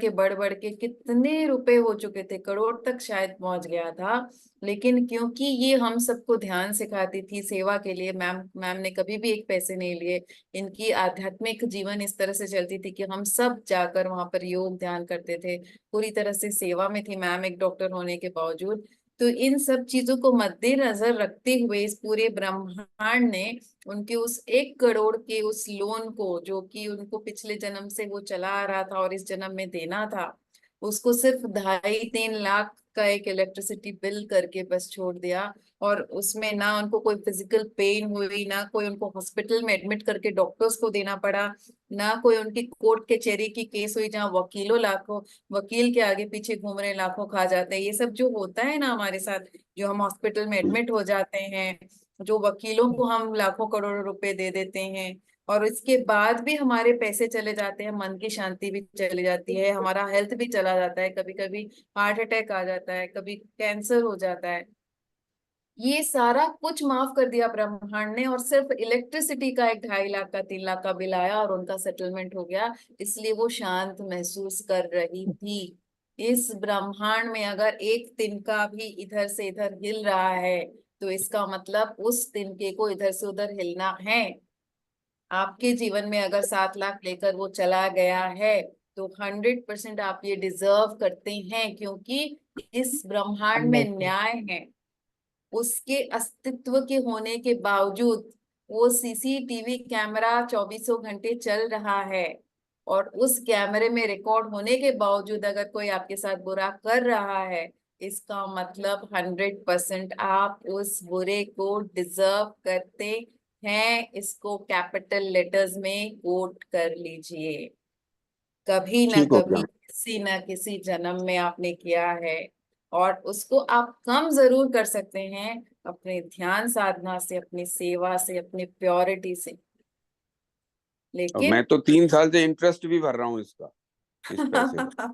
के कितने रुपए हो चुके थे, करोड़ तक शायद पहुंच गया था। लेकिन क्योंकि ये हम सबको ध्यान सिखाती थी सेवा के लिए, मैम ने कभी भी एक पैसे नहीं लिए। इनकी आध्यात्मिक जीवन इस तरह से चलती थी कि हम सब जाकर वहां पर योग ध्यान करते थे, पूरी तरह से सेवा में थी मैम एक डॉक्टर होने के बावजूद। तो इन सब चीजों को मद्देनजर रखते हुए इस पूरे ब्रह्मांड ने उनके उस 1 करोड़ के उस लोन को, जो कि उनको पिछले जन्म से वो चला आ रहा था और इस जन्म में देना था, उसको सिर्फ 2.5-3 लाख का एक इलेक्ट्रिसिटी बिल करके बस छोड़ दिया। और उसमें ना उनको कोई फिजिकल पेन हुई, ना कोई उनको हॉस्पिटल में एडमिट करके डॉक्टर्स को देना पड़ा, ना कोई उनकी कोर्ट कचहरी की केस हुई जहाँ वकील के आगे पीछे घूम रहे, लाखों खा जाते हैं। ये सब जो होता है ना हमारे साथ, जो हम हॉस्पिटल में एडमिट हो जाते हैं, जो वकीलों को हम लाखों करोड़ों रुपए दे देते हैं, और इसके बाद भी हमारे पैसे चले जाते हैं, मन की शांति भी चली जाती है, हमारा हेल्थ भी चला जाता है, कभी कभी हार्ट अटैक आ जाता है, कभी कैंसर हो जाता है। ये सारा कुछ माफ कर दिया ब्रह्मांड ने, और सिर्फ इलेक्ट्रिसिटी का एक 2.5 लाख का 3 लाख का बिल आया और उनका सेटलमेंट हो गया। इसलिए वो शांत महसूस कर रही थी। इस ब्रह्मांड में अगर एक तिनका भी इधर से इधर हिल रहा है, तो इसका मतलब उस तिनके को इधर से उधर हिलना है। आपके जीवन में अगर 7 लाख लेकर वो चला गया है, तो 100% आप ये डिजर्व करते हैं, क्योंकि इस ब्रह्मांड में न्याय है। उसके अस्तित्व के होने के बावजूद वो सीसीटीवी कैमरा 24 घंटे चल रहा है, और उस कैमरे में रिकॉर्ड होने के बावजूद अगर कोई आपके साथ बुरा कर रहा है, इसका मतलब 100% आप उस बुरे को डिजर्व करते हैं। इसको कैपिटल लेटर्स में कोट कर लीजिए। कभी ना ठीक हो कभी गया। किसी न किसी जन्म में आपने किया है, और उसको आप कम जरूर कर सकते हैं अपने ध्यान साधना से, अपनी सेवा से, अपनी प्योरिटी से। और लेकिन मैं तो 3 साल से इंटरेस्ट भी भर रहा हूँ इसका, इस पैसे का।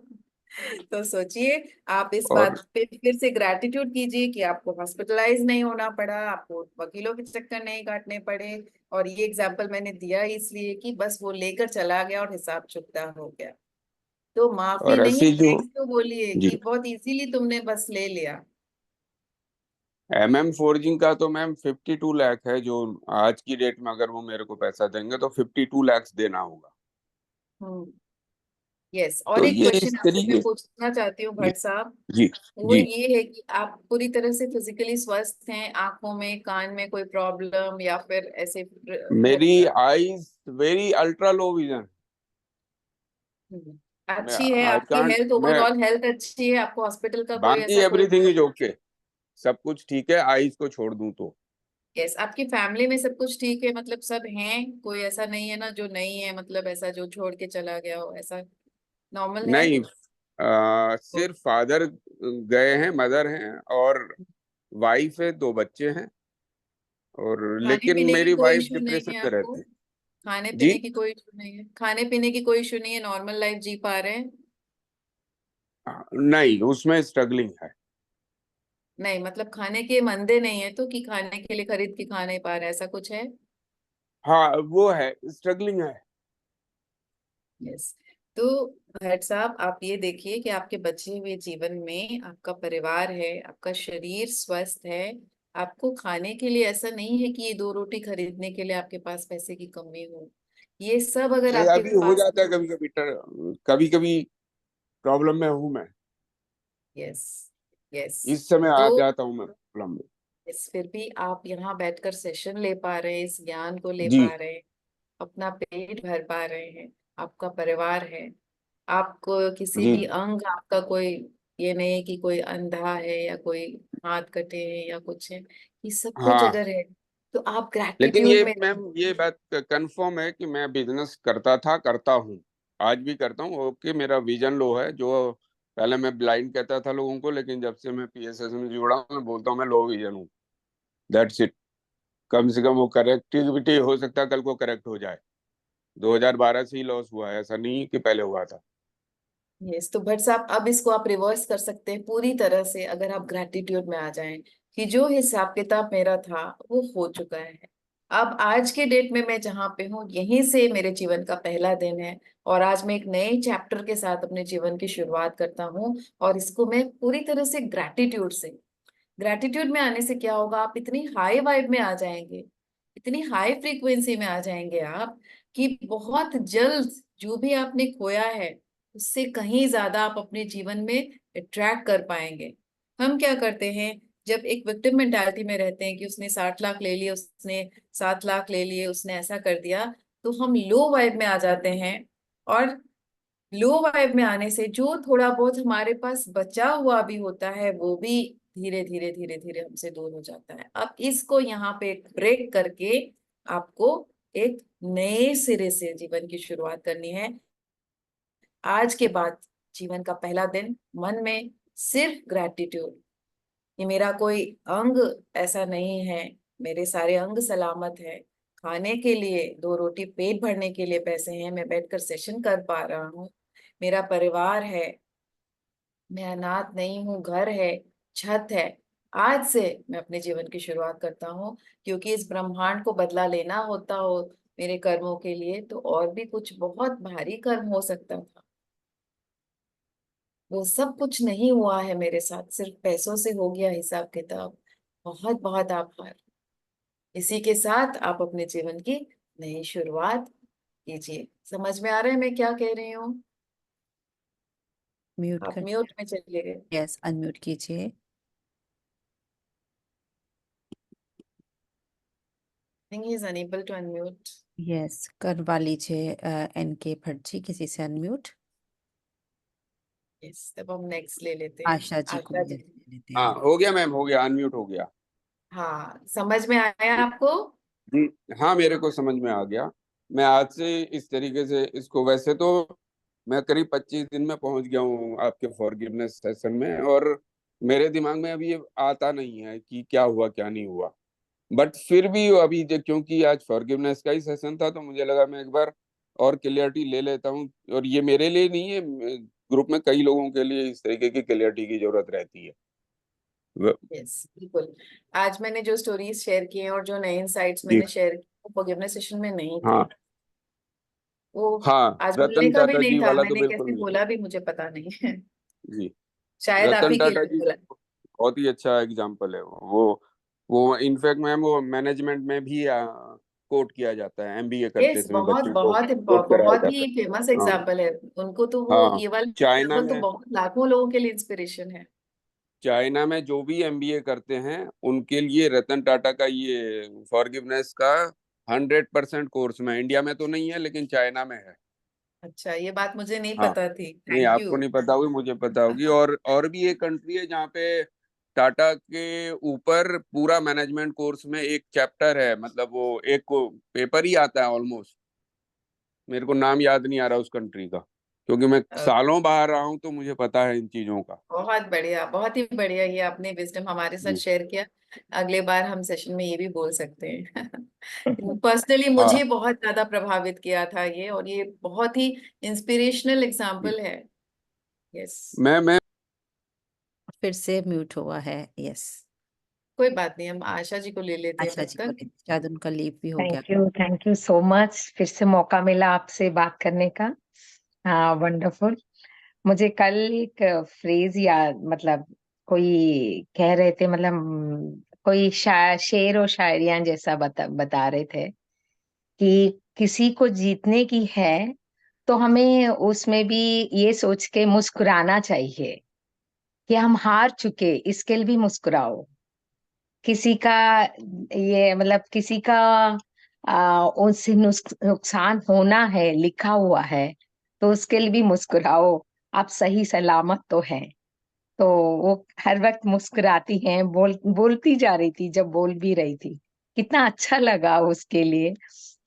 तो सोचिए, आप इस और बात पे फिर से ग्रैटिट्यूड कीजिए कि आपको हॉस्पिटलाइज नहीं होना पड़ा, आपको वकीलों के चक्कर नहीं काटने पड़े। और ये एग्जाम्पल मैंने दिया इसलिए कि बस वो लेकर चला गया और हिसाब चुकता हो गया। तो माफी और नहीं, ऐसी जो, थैंक्स तो बोलिए जी, कि बहुत इजीली तुमने बस ले लिया। फोर्जिंग का तो मैम 52 लाख है, जो आज की डेट में अगर वो मेरे को पैसा देंगे तो 52 लाख देना होगा। हम्म। यस, और तो एक ये इस क्वेश्चन आपसे मैं तरीके, पूछना चाहती हूँ जी, भट्ट साहब। जी, वो जी। ये है कि आप पूरी तरह से फिजिकली स्वस्थ हैं, आंखों में कान में कोई प्रॉब्लम या फिर ऐसे मेरी eyes very ultra low vision. मैं अच्छी है आई आपकी कांट, हेल्थ, मैं, ओवरऑल हेल्थ अच्छी है, आपको हॉस्पिटल का कोई बाकी ऐसा कोई। एवरीथिंग इज ओके, सब कुछ ठीक है, आईज को छोड़ दूं तो। यस, आपकी फैमिली में सब कुछ ठीक है, मतलब सब हैं, कोई ऐसा नहीं है ना जो नहीं है, मतलब ऐसा जो छोड़ के चला गया हो, ऐसा नॉर्मल है। नहीं, सिर्फ फादर गए हैं, मदर हैं, और वाइफ है, 2 बच्चे हैं। और खाने लेकिन पीने की मेरी कोई वाइफ इशू नहीं डिप्रेशन है में आपको। रहती है। खाने जी पीने की कोई इशू नहीं है? खाने पीने की कोई इशू नहीं है, नॉर्मल लाइफ जी पा रहे हैं? नहीं, उसमें स्ट्रगलिंग है। नहीं मतलब खाने के मंदे नहीं है तो, कि खाने के लिए खरीद के खा नहीं पा रहे, ऐसा कुछ है? हाँ, वो है, स्ट्रगलिंग है। यस। तो भट्ट साहब, आप ये देखिए कि आपके बचे हुए जीवन में आपका परिवार है, आपका शरीर स्वस्थ है, आपको खाने के लिए ऐसा नहीं है कि ये दो रोटी खरीदने के लिए आपके पास पैसे की कमी हो। ये सब अगर ये आपके अभी हो पास, जाता है कभी कभी, कभी कभी प्रॉब्लम में हूं मैं। यस, यस, इस समय तो आ जाता हूँ मैं प्रॉब्लम में। फिर भी आप यहाँ बैठकर सेशन ले पा रहे हैं, इस ज्ञान को ले जी पा रहे हैं, अपना पेट भर पा रहे हैं, आपका परिवार है, आपको किसी जी। भी अंग आपका कोई ये नहीं है कि कोई अंधा है या कोई हाथ कटे हैं या कुछ है, ये सब कुछ हाँ, अगर है तो आप लेकिन ग्रैटिट्यूड ये में मैम, ये बात कंफर्म है कि मैं बिजनेस करता था, करता हूँ, आज भी करता हूँ। ओके, मेरा विजन लो है। जो पहले मैं ब्लाइंड कहता था लोगों को, लेकिन जब से मैं पीएसएस में जुड़ा हूँ, मैं बोलता हूँ मैं लो विजन हूँ। That's it. कम से कम वो करेक्टिविटी हो सकता है कल को करेक्ट हो जाए। 2012 से ही लॉस हुआ है, ऐसा नहीं कि पहले हुआ था। यस। तो भट्ट साहब, अब इसको आप रिवर्स कर सकते हैं पूरी तरह से, अगर आप ग्रैटिट्यूड में आ जाएं कि जो हिसाब किताब मेरा था वो हो चुका है, अब आज के डेट में मैं जहाँ पे हूँ यहीं से मेरे जीवन का पहला दिन है, और आज मैं एक नए चैप्टर के साथ अपने जीवन की शुरुआत करता हूँ, और इसको मैं पूरी तरह से ग्रैटिट्यूड से, ग्रैटिट्यूड में आने से क्या होगा, आप इतनी हाई वाइब में आ जाएंगे, इतनी हाई फ्रीक्वेंसी में आ जाएंगे आप, कि बहुत जल्द जो भी आपने खोया है उससे कहीं ज्यादा आप अपने जीवन में अट्रैक्ट कर पाएंगे। हम क्या करते हैं, जब एक विक्टिम मेंटालिटी में रहते हैं कि उसने 60 लाख ले लिए, उसने 7 लाख ले लिए, उसने ऐसा कर दिया, तो हम लो वाइब में आ जाते हैं, और लो वाइब में आने से जो थोड़ा बहुत हमारे पास बचा हुआ भी होता है वो भी धीरे धीरे धीरे धीरे हमसे दूर हो जाता है। अब इसको यहाँ पे एक ब्रेक करके आपको एक नए सिरे से जीवन की शुरुआत करनी है। आज के बाद जीवन का पहला दिन मन में सिर्फ ग्रैटिट्यूड, ये मेरा कोई अंग ऐसा नहीं है, मेरे सारे अंग सलामत है, खाने के लिए दो रोटी पेट भरने के लिए पैसे हैं, मैं बैठकर सेशन कर पा रहा हूँ, मेरा परिवार है, मैं अनाथ नहीं हूँ, घर है, छत है। आज से मैं अपने जीवन की शुरुआत करता हूँ, क्योंकि इस ब्रह्मांड को बदला लेना होता हो मेरे कर्मों के लिए, तो और भी कुछ बहुत भारी कर्म हो सकता था, वो सब कुछ नहीं हुआ है मेरे साथ, सिर्फ पैसों से हो गया हिसाब किताब। बहुत बहुत आभार। इसी के साथ आप अपने जीवन की नई शुरुआत कीजिए। समझ में आ रहा है मैं क्या कह रही हूँ? म्यूट आप कर। म्यूट में चले गए। यस, अनम्यूट कीजिए। Think he is unable to unmute. Yes, करवा लीजिए एनके भट्ट जी किसी से अनम्यूट। यस, तब हम नेक्स्ट ले लेते हैं। आशा जी को आशा ले जी। लेते हाँ, हैं। हो गया मैम, हो गया, अनम्यूट हो गया। हाँ, समझ में आया आपको? जी, हाँ, मेरे को समझ में आ गया। मैं आज से इस तरीके से इसको, वैसे तो मैं करीब 25 दिन में पहुंच गया हूँ आपके फॉरगिवनेस सेशन में, और मेरे दिमाग में अभी ये आता नहीं है कि क्या हुआ क्या नहीं हुआ। बट फिर भी अभी क्योंकि आज फॉरगिवनेस का ही सेशन था, तो मुझे लगा मैं एक बार और क्लियरिटी ले लेता हूँ। और ये मेरे लिए नहीं है, ग्रुप में कई लोगों के लिए इस तरीके की क्लियरिटी की जरूरत रहती है। यस, बिल्कुल। आज मैंने जो स्टोरीज शेयर की हैं और जो नए इनसाइट्स जी। मैंने शेयर किए, वो फॉरगिवनेस सेशन में नहीं थे। हाँ। वो हाँ, आज बोलने रतन का भी टाटा नहीं जी था, वाला तो मैंने बिल्कुल कैसे नहीं है। बोला भी मुझे पता नहीं है। जी। शायद आप रतन ही के टाटा लिए जी बोला। बहुत ही अच्छा एग्जाम्पल है वो इनफैक्ट मैम, वो मैनेजमेंट में भी कोट किया जाता है। एमबीए करते यस, समय बहुत बच्चों को बहुत कोट कराया बहुत ही जाता फेमस है। हाँ। एग्जाम्पल है। उनको तो वो, हाँ, ये वाला चाइना एग्जाम्पल तो में बहुत लाखों लोगों के लिए इंस्पिरेशन है। चाइना में जो भी एमबीए करते हैं उनके लिए रतन टाटा का ये फॉरगिवनेस का 100% कोर्स में, इंडिया में तो नहीं है लेकिन चाइना में है। अच्छा, ये बात मुझे नहीं हाँ। पता थी, नहीं, थैंक यू। आपको नहीं पता होगी, मुझे पता होगी। और भी एक कंट्री है जहाँ पे टाटा के ऊपर पूरा मैनेजमेंट कोर्स में एक चैप्टर है, मतलब वो एक को पेपर ही आता है ऑलमोस्ट। मेरे को नाम याद नहीं आ रहा उस कंट्री का। क्योंकि मैं अ, सालों बाहर रहा हूँ तो मुझे पता है इन चीजों का। बहुत बढ़िया, बहुत ही बढ़िया, ये आपने विजडम हमारे साथ जी शेयर किया। अगले बार हम सेशन में ये भी बोल सकते हैं। पर्सनली हाँ। मुझे बहुत ज्यादा प्रभावित किया था ये, और ये बहुत ही इंस्पिरेशनल जी एग्जाम्पल है। यस। मैं फिर से म्यूट हुआ है। यस, कोई बात नहीं, हम आशा जी को ले लेते हैं आशा तब जी को तक। लेते, शायद उनका लीव भी हो गया। थैंक यू सो मच, फिर से मौका मिला आपसे बात करने का। हाँ, वंडरफुल। मुझे कल एक फ्रेज याद, मतलब कोई कह रहे थे, मतलब कोई शेर और शायरियां जैसा बता रहे थे कि किसी को जीतने की है तो हमें उसमें भी ये सोच के मुस्कुराना चाहिए कि हम हार चुके, इसके लिए भी मुस्कुराओ। किसी का ये मतलब किसी का उससे नुकसान होना है लिखा हुआ है, तो उसके लिए भी मुस्कुराओ, आप सही सलामत तो हैं। तो वो हर वक्त मुस्कुराती हैं, बोलती जा रही थी, जब बोल भी रही थी कितना अच्छा लगा उसके लिए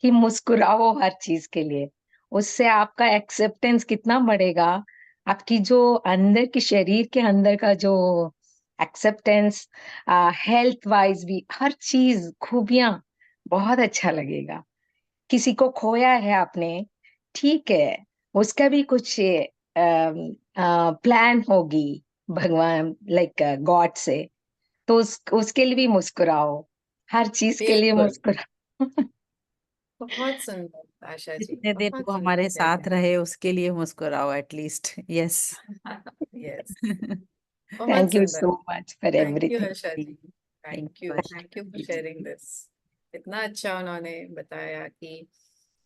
कि मुस्कुराओ हर चीज के लिए। उससे आपका एक्सेप्टेंस कितना बढ़ेगा, आपकी जो अंदर की शरीर के अंदर का जो एक्सेप्टेंस, हेल्थ वाइज भी हर चीज खूबियां, बहुत अच्छा लगेगा। किसी को खोया है आपने, ठीक है, उसका भी कुछ प्लान होगी भगवान, लाइक गॉड से, तो उसके लिए भी मुस्कुराओ, हर चीज के लिए बिल्कुल। मुस्कुराओ। बहुत सुंदर आशा जी, जितने दिन बहुत वो सुंदर हमारे शेयर साथ रहे उसके लिए मुस्कुराओ एटलीस्ट। यस। किया। यस, बहुत थैंक यू सुंदर। So much for thank you everything. Asha ji, thank thank you you, Asha thank you for ji. Sharing this. इतना अच्छा उन्होंने बताया कि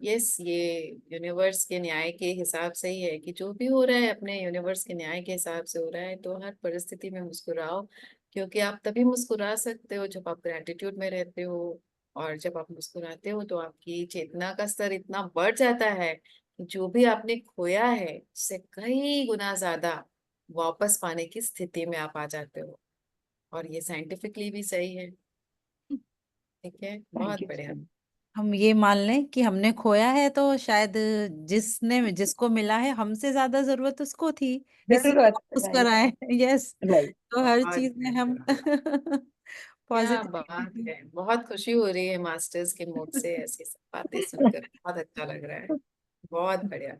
यस, ये यूनिवर्स के न्याय के हिसाब से ही है कि जो भी हो रहा है अपने यूनिवर्स के न्याय के हिसाब से हो रहा है, तो हर परिस्थिति में मुस्कुराओ। क्योंकि आप तभी मुस्कुरा सकते हो जब आप ग्रेटिट्यूड में रहते हो, और जब आप मुस्कुराते हो तो आपकी चेतना का स्तर इतना बढ़ जाता है कि जो भी आपने खोया है उससे कई गुना ज्यादा वापस पाने की स्थिति में आप आ जाते हो। और ये साइंटिफिकली भी सही है। ठीक है, थैंक बहुत यू बढ़िया। So much. हम ये मान लें कि हमने खोया है तो शायद जिसको मिला है हमसे ज्यादा जरूरत उसको थी, इसलिए जरूरत, हम राइट मुस्कुराए। यस। राइट। तो हर बहुत चीज में हम क्या बात पॉजिटिविटी। है, बहुत खुशी हो रही है मास्टर्स के मूड से ऐसी सब बातें सुनकर, बहुत अच्छा लग रहा है। बहुत बढ़िया।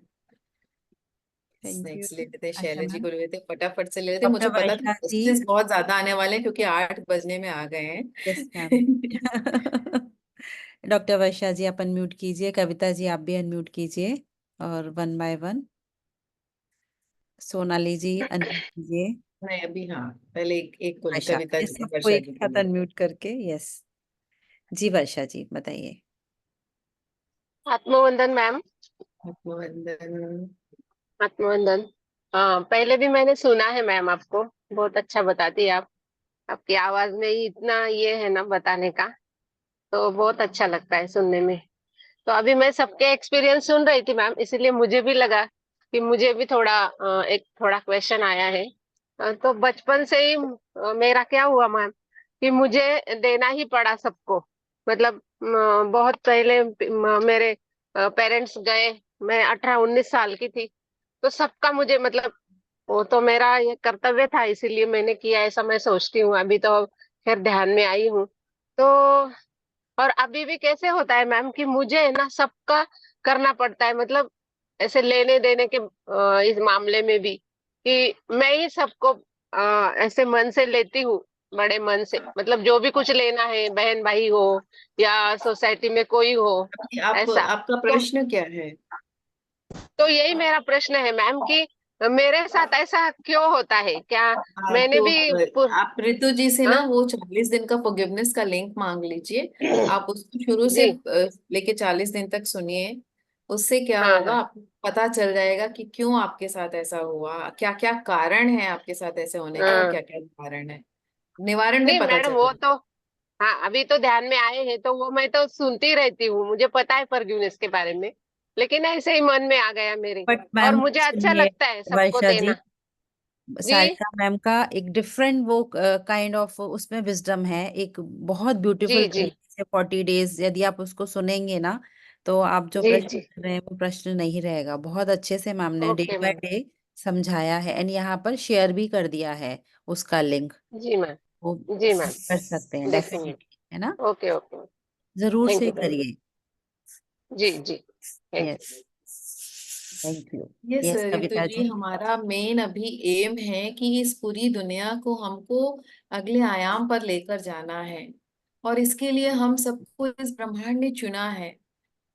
थैंक यू नेक्स्ट ले लेते, आशा शैला जी मैम। को ले लेते, फटाफट से ले लेते। डॉक्टर मुझे पता था वर्षा जी। क्वेश्चंस बहुत ज्यादा आने वाले हैं क्योंकि 8 बजने में आ गए यस मैम। हैं। डॉक्टर वर्षा जी आप अनम्यूट कीजिए, कविता जी आप भी अनम्यूट कीजिए, और one by one. Sonali ji unmute कीजिए। नहीं अभी, हाँ पहले एक को वर्षा, कविता ये जी सबको वर्षा एक जी को साथ ले। अनम्यूट करके। यस जी, वर्षा जी बताइए। आत्मवंदन मैम। अभिनंदन। आत्मवंदन। हाँ, पहले भी मैंने सुना है मैम आपको, बहुत अच्छा बताती है आप। आपकी आवाज में ही इतना ये है ना बताने का, तो बहुत अच्छा लगता है सुनने में। तो अभी मैं सबके एक्सपीरियंस सुन रही थी मैम, इसीलिए मुझे भी लगा कि मुझे भी थोड़ा एक थोड़ा क्वेश्चन आया है। तो बचपन से ही मेरा क्या हुआ मैम कि मुझे देना ही पड़ा सबको। मतलब बहुत पहले मेरे पेरेंट्स गए, मैं 18-19 साल की थी, तो सबका मुझे मतलब वो तो मेरा ये कर्तव्य था, इसीलिए मैंने किया, ऐसा मैं सोचती हूँ। अभी तो खैर ध्यान में आई हूँ। तो और अभी भी कैसे होता है मैम कि मुझे ना सबका करना पड़ता है, मतलब ऐसे लेने देने के इस मामले में भी कि मैं ही सबको ऐसे मन से लेती हूँ, बड़े मन से, मतलब जो भी कुछ लेना है, बहन भाई हो या सोसाइटी में कोई हो, आप ऐसा। आपका तो प्रश्न क्या है? यही मेरा प्रश्न है मैम कि मेरे साथ ऐसा क्यों होता है, क्या मैंने तो भी आप ऋतु जी से ना हाँ वो 40 दिन का फॉरगिवनेस का लिंक मांग लीजिए। आप उसको शुरू से जी लेके 40 दिन तक सुनिए। उससे क्या हाँ होगा, हाँ आपको पता चल जाएगा कि क्यों आपके साथ ऐसा हुआ, क्या क्या कारण है आपके साथ ऐसे होने के, और हाँ। क्या क्या निवारण है। निवारण भी नहीं पता मैडम, चल वो जाएगा। तो हाँ अभी तो ध्यान में आए हैं, तो वो मैं तो सुनती रहती हूँ, मुझे पता है फॉरगिवनेस के बारे में, लेकिन ऐसे ही मन में आ गया मेरे। बट और मैम मुझे अच्छा सुनिए लगता है सबको वर्षा जी, देना। जी सारिका मैम का एक डिफरेंट वो काइंड ऑफ उसमें विजडम है, एक बहुत ब्यूटीफुल जी जी तरीके से 40 डेज, यदि आप उसको सुनेंगे ना तो आप जो जी प्रश्न जी। कर रहे हैं वो प्रश्न नहीं रहेगा। बहुत अच्छे से मैम ने डे ओके बाय मैम। डे समझाया है, एंड यहाँ पर शेयर भी कर दिया है उसका लिंक, जी मैम। वो जी आप मैम, कर सकते हैं देखेंगे। डेफिनेटली, है ना। Okay okay. जरूर थैंक से यू थैंक यू। करिए। जी जी, thank yes, you. Thank you. Yes yes Ritu Kavita ji, जी। हमारा मेन अभी एम है कि इस पूरी दुनिया को हमको अगले आयाम पर लेकर जाना है, और इसके लिए हम सबको इस ब्रह्मांड ने चुना है।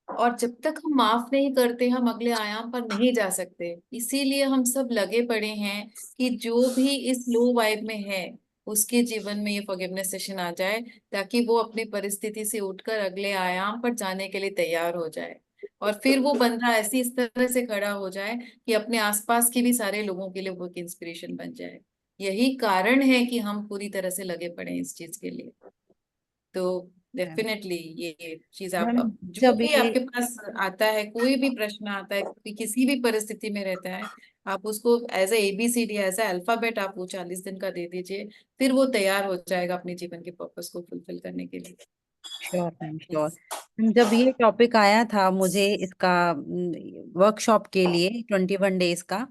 और जब तक हम माफ नहीं करते हम अगले आयाम पर नहीं जा सकते। इसीलिए हम सब लगे पड़े हैं कि जो भी इस लो वाइब में है उसके जीवन में ये फॉरगिवनेस सेशन आ जाए, ताकि वो अपनी परिस्थिति से उठकर अगले आयाम पर जाने के लिए तैयार हो जाए। और फिर वो बंदा ऐसी इस तरह से खड़ा हो जाए कि अपने आसपास के भी सारे लोगों के लिए वो एक इंस्पिरेशन बन जाए। यही कारण है कि हम पूरी तरह से लगे पड़े हैं इस चीज के लिए। तो मैम डेफिनेटली ये चीज आप मैम जो जब भी ये आपके पास आता है, कोई भी प्रश्न आता है, किसी भी परिस्थिति में रहता है, आप उसको as a ABCD, as a alphabet आप वो 40 दिन का दे दीजिए। फिर वो तैयार हो जाएगा अपने जीवन के पर्पस को फुलफिल करने के लिए। Sure ma'am sure. Yes. जब ये टॉपिक आया था मुझे इसका वर्कशॉप के लिए 21 डेज का,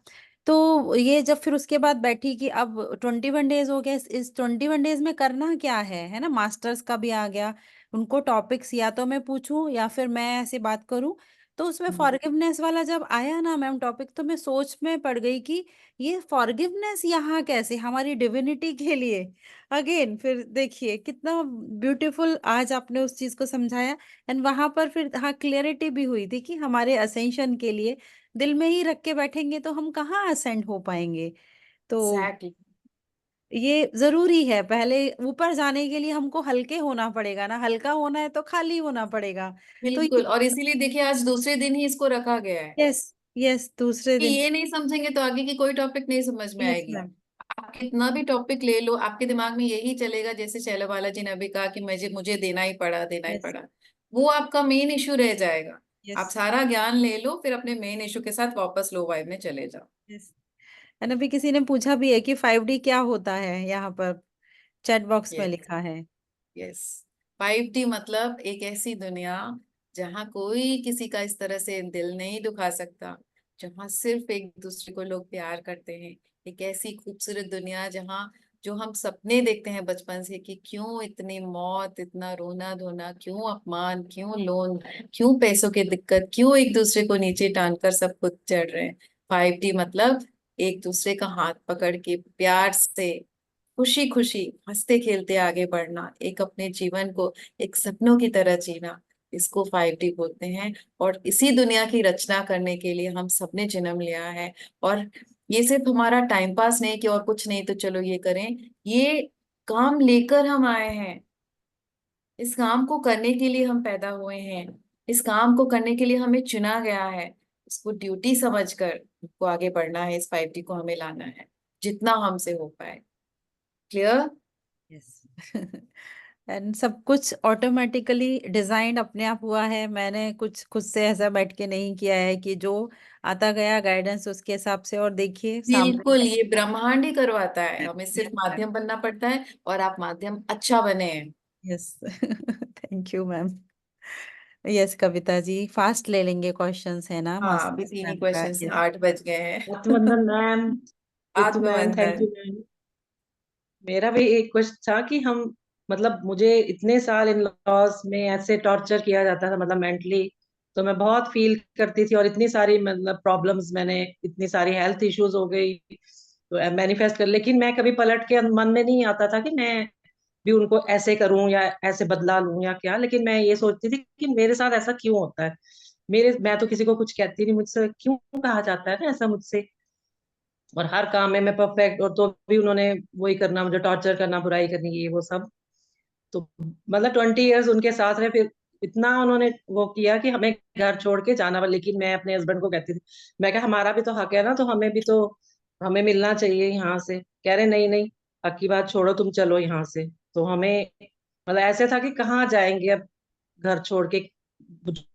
तो ये जब फिर उसके बाद बैठी कि अब 21 डेज हो गए, इस 21 डेज में करना क्या है ना। मास्टर्स का भी आ गया, उनको टॉपिक्स या तो मैं पूछूं या फिर मैं ऐसे बात करूं। तो उसमें फॉरगिवनेस वाला जब आया ना मैम टॉपिक, तो मैं सोच में पड़ गई कि ये फॉरगिवनेस यहाँ कैसे हमारी डिविनिटी के लिए। अगेन फिर देखिए कितना ब्यूटीफुल आज आपने उस चीज को समझाया। एंड वहां पर फिर हाँ क्लियरिटी भी हुई थी कि हमारे असेंशन के लिए दिल में ही रख के बैठेंगे तो हम कहाँ असेंड हो पाएंगे। तो एग्जैक्टली। ये जरूरी है, पहले ऊपर जाने के लिए हमको हल्के होना पड़ेगा ना, हल्का होना है तो खाली होना पड़ेगा। तो बिल्कुल, और इसीलिए देखिए आज दूसरे दिन ही इसको रखा गया है यस, यस दूसरे कि दिन। ये नहीं समझेंगे तो आगे की कोई टॉपिक नहीं समझ में यस आएगी। मैम। आप कितना भी टॉपिक ले लो, आपके दिमाग में यही चलेगा जैसे शैलबाला जी ने अभी कहा कि मुझे मुझे देना ही पड़ा, देना ही यस, पड़ा। वो आपका मेन इशू रह जाएगा। यस, आप सारा ज्ञान ले लो, फिर अपने मेन इशू के साथ वापस लो वाइब में चले जाओ। यस। एंड अभी किसी ने पूछा भी है कि 5D क्या होता है, यहाँ पर चैट बॉक्स में यस। लिखा है। यस। 5D मतलब एक ऐसी दुनिया जहाँ कोई किसी का इस तरह से दिल नहीं दुखा सकता, जहाँ सिर्फ एक दूसरे को लोग प्यार करते हैं। एक ऐसी खूबसूरत दुनिया जहाँ जो हम सपने देखते हैं बचपन से कि क्यों इतनी मौत, इतना रोना धोना, क्यों अपमान, क्यों लोन, क्यों पैसों की दिक्कत, क्यों एक दूसरे को नीचे टांग कर सब कुछ चढ़ रहे हैं। 5D मतलब एक दूसरे का हाथ पकड़ के प्यार से खुशी खुशी हंसते खेलते आगे बढ़ना, एक अपने जीवन को एक सपनों की तरह जीना, इसको 5D बोलते हैं। और इसी दुनिया की रचना करने के लिए हम सबने जन्म लिया है। और ये सिर्फ हमारा टाइम पास नहीं कि और कुछ नहीं तो चलो ये करें, ये काम लेकर हम आए हैं। इस काम को करने के लिए हम पैदा हुए हैं। इस काम को करने के लिए हमें चुना गया है। इसको ड्यूटी समझकर हमको आगे बढ़ना है, इस 5D को हमें लाना है जितना हमसे हो पाए। क्लियर? यस। एंड सब कुछ ऑटोमेटिकली डिजाइन अपने आप हुआ है, मैंने कुछ खुद से ऐसा बैठ के नहीं किया है कि जो आता गया गाइडेंस उसके हिसाब से। और देखिए सामने। बिल्कुल, ये ब्रह्मांड ही करवाता है, हमें सिर्फ यस मैम। माध्यम बनना पड़ता है, और आप माध्यम अच्छा बने हैं। Yes. Thank you ma'am. Yes Kavita ji, fast ले लेंगे क्वेश्चंस, है ना हाँ, अभी मास्टर्स 3 ही मैम का। क्वेश्चन से यस। 8 बज गए हैं। आत्मवंदन मैम, रितु मैम, थैंक आत्मबंधन। You ma'am. मेरा भी एक क्वेश्चन था कि हम मतलब मुझे इतने साल इन लॉज में ऐसे टॉर्चर किया जाता था मतलब मेंटली, तो मैं बहुत फील करती थी। और इतनी सारी मतलब प्रॉब्लम्स, मैंने इतनी सारी हेल्थ इश्यूज हो गई तो मैनिफेस्ट कर, लेकिन मैं कभी पलट के मन में नहीं आता था कि मैं भी उनको ऐसे करूं या ऐसे बदला लूं या क्या। लेकिन मैं ये सोचती थी कि मेरे साथ ऐसा क्यों होता है। मैं तो किसी को कुछ कहती नहीं, मुझसे क्यों कहा जाता है ना ऐसा मुझसे। और हर काम में मैं परफेक्ट, और तो भी उन्होंने वही करना, मुझे टॉर्चर करना, बुराई करनी, ये वो सब। तो मतलब 20 इयर्स उनके साथ रहे, फिर इतना उन्होंने वो किया कि हमें घर छोड़ के जाना पड़ा। लेकिन मैं अपने हस्बैंड को कहती थी, मैं कहा हमारा भी तो हक है ना, तो हमें भी तो हमें मिलना चाहिए यहाँ से। कह रहे नहीं नहीं, हक की बात छोड़ो, तुम चलो यहाँ से। तो हमें मतलब ऐसे था कि कहाँ जाएंगे अब घर छोड़ के।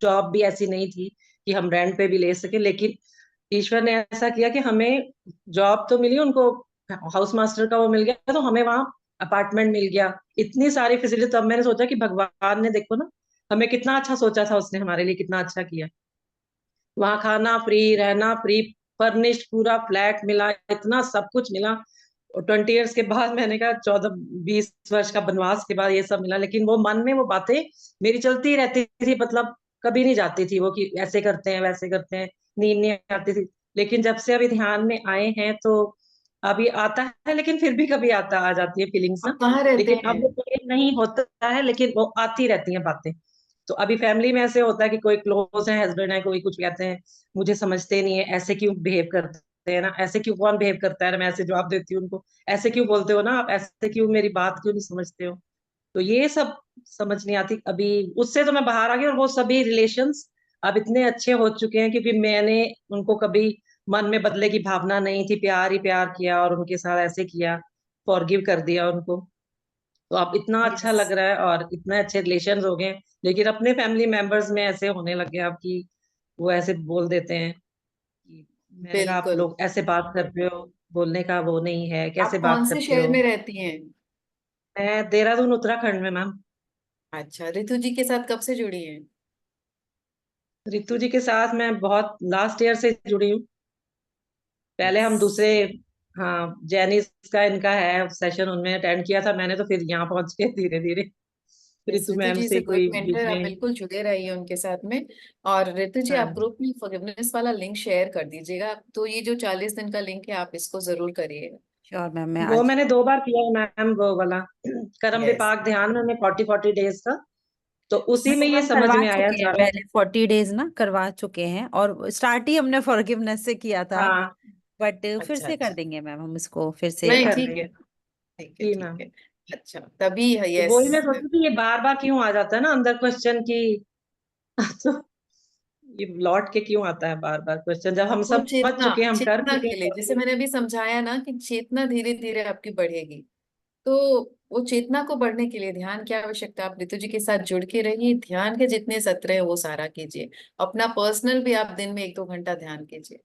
जॉब भी ऐसी नहीं थी कि हम रेंट पे भी ले सके, लेकिन ईश्वर ने ऐसा किया कि हमें जॉब तो मिली, उनको हाउस मास्टर का वो मिल गया, तो हमें वहां अपार्टमेंट मिल गया, इतनी सारी फैसिलिटी। तब मैंने सोचा कि भगवान ने देखो ना हमें कितना अच्छा सोचा था उसने, हमारे लिए कितना अच्छा किया। वहां खाना फ्री, रहना फ्री, फर्निश्ड पूरा फ्लैट मिला, इतना सब कुछ मिला। और 20 ईयर्स के बाद, मैंने कहा 14-20 वर्ष का बनवास के बाद ये सब मिला, लेकिन वो मन में वो बातें मेरी चलती रहती थी, मतलब कभी नहीं जाती थी वो कि ऐसे करते हैं वैसे करते हैं, नींद नहीं आती थी। लेकिन जब से अभी ध्यान में आए हैं तो अभी आता है, लेकिन फिर भी कभी आ जाती है फीलिंग्स आप ना। कहाँ रहते लेकिन हैं? अब वो पेन नहीं होता है, लेकिन वो आती रहती हैं बातें। तो अभी फैमिली में ऐसे होता है कि कोई क्लोज है, हस्बैंड है, कोई कुछ कहते हैं, मुझे समझते नहीं है, ऐसे क्यों बिहेव करते हैं ना, ऐसे क्यों कौन बिहेव करता है ना, मैं ऐसे जवाब देती हूँ उनको, ऐसे क्यों बोलते हो ना आप, ऐसे क्यों मेरी बात क्यों नहीं समझते हो। तो ये सब समझ नहीं आती अभी। उससे तो मैं बाहर आ गई, और वो सभी रिलेशंस अब इतने अच्छे हो चुके हैं, क्योंकि मैंने उनको कभी मन में बदले की भावना नहीं थी, प्यार ही प्यार किया और उनके साथ ऐसे किया, फॉरगिव कर दिया उनको। तो अब इतना अच्छा यस, लग रहा है और इतने अच्छे रिलेशन हो गए। लेकिन अपने फैमिली मेंबर्स में ऐसे होने लगे अब कि वो ऐसे बोल देते हैं कि, मैंने कहा आप बिल्कुल। लोग ऐसे बात करते हो, बोलने का वो नहीं है, कैसे आप कौन बात से करते शहर हो। में रहती हैं? मैं देहरादून उत्तराखंड में मैम। अच्छा, रितु जी के साथ कब से जुड़ी हैं? रितु जी के साथ मैं बहुत लास्ट ईयर से जुड़ी हूँ। पहले हम दूसरे, यस, हाँ, जैनिस का इनका है सेशन, उनमें अटेंड किया था मैंने, तो फिर यहाँ पहुंच के धीरे धीरे yes, Ritu Ritu ma'am ji is a से गुड कोई बीच मेंटर, आप में। बिल्कुल जुड़े रहिए उनके साथ में। और रितु जी, हाँ आप ग्रुप में फॉरगिवनेस वाला लिंक शेयर कर दीजिएगा, तो ये जो 40 दिन का लिंक है आप इसको जरूर करिएगा। श्योर मैम, मैं वो आज मैंने 2 बार किया है मैम, वो वाला कर्म यस, विपाक ध्यान में 40-40 डेज का। तो उसी में वो ये मैम समझ करवा में आया चुके हैं, चारों। पहले 40 डेज ना करवा चुके हैं, और स्टार्ट ही हमने फॉरगिवनेस से किया था। हाँ, बट फिर अच्छा से कर अच्छा, देंगे मैम हम इसको फिर से। मैं नहीं कर ठीक रही है, हूँ। ठीक है जी ठीक मैम। है। अच्छा, तभी है, तो यस। वही मैं सोचती थी, ये बार बार क्यों आ जाता है ना अंदर क्वेश्चन की तो ये लौट के क्यों आता है बार बार क्वेश्चन, जब हम वो समझ चेतना, चुके हैं, हम कर चेतना चुके के लिए, जैसे हैं। मैंने अभी समझाया ना कि चेतना धीरे धीरे आपकी बढ़ेगी। तो वो चेतना को बढ़ने के लिए ध्यान की आवश्यकता है। आप ऋतु जी के साथ जुड़ के रहिए, ध्यान के जितने सत्र हैं वो सारा कीजिए। अपना पर्सनल भी आप दिन में 1-2 घंटा ध्यान कीजिए।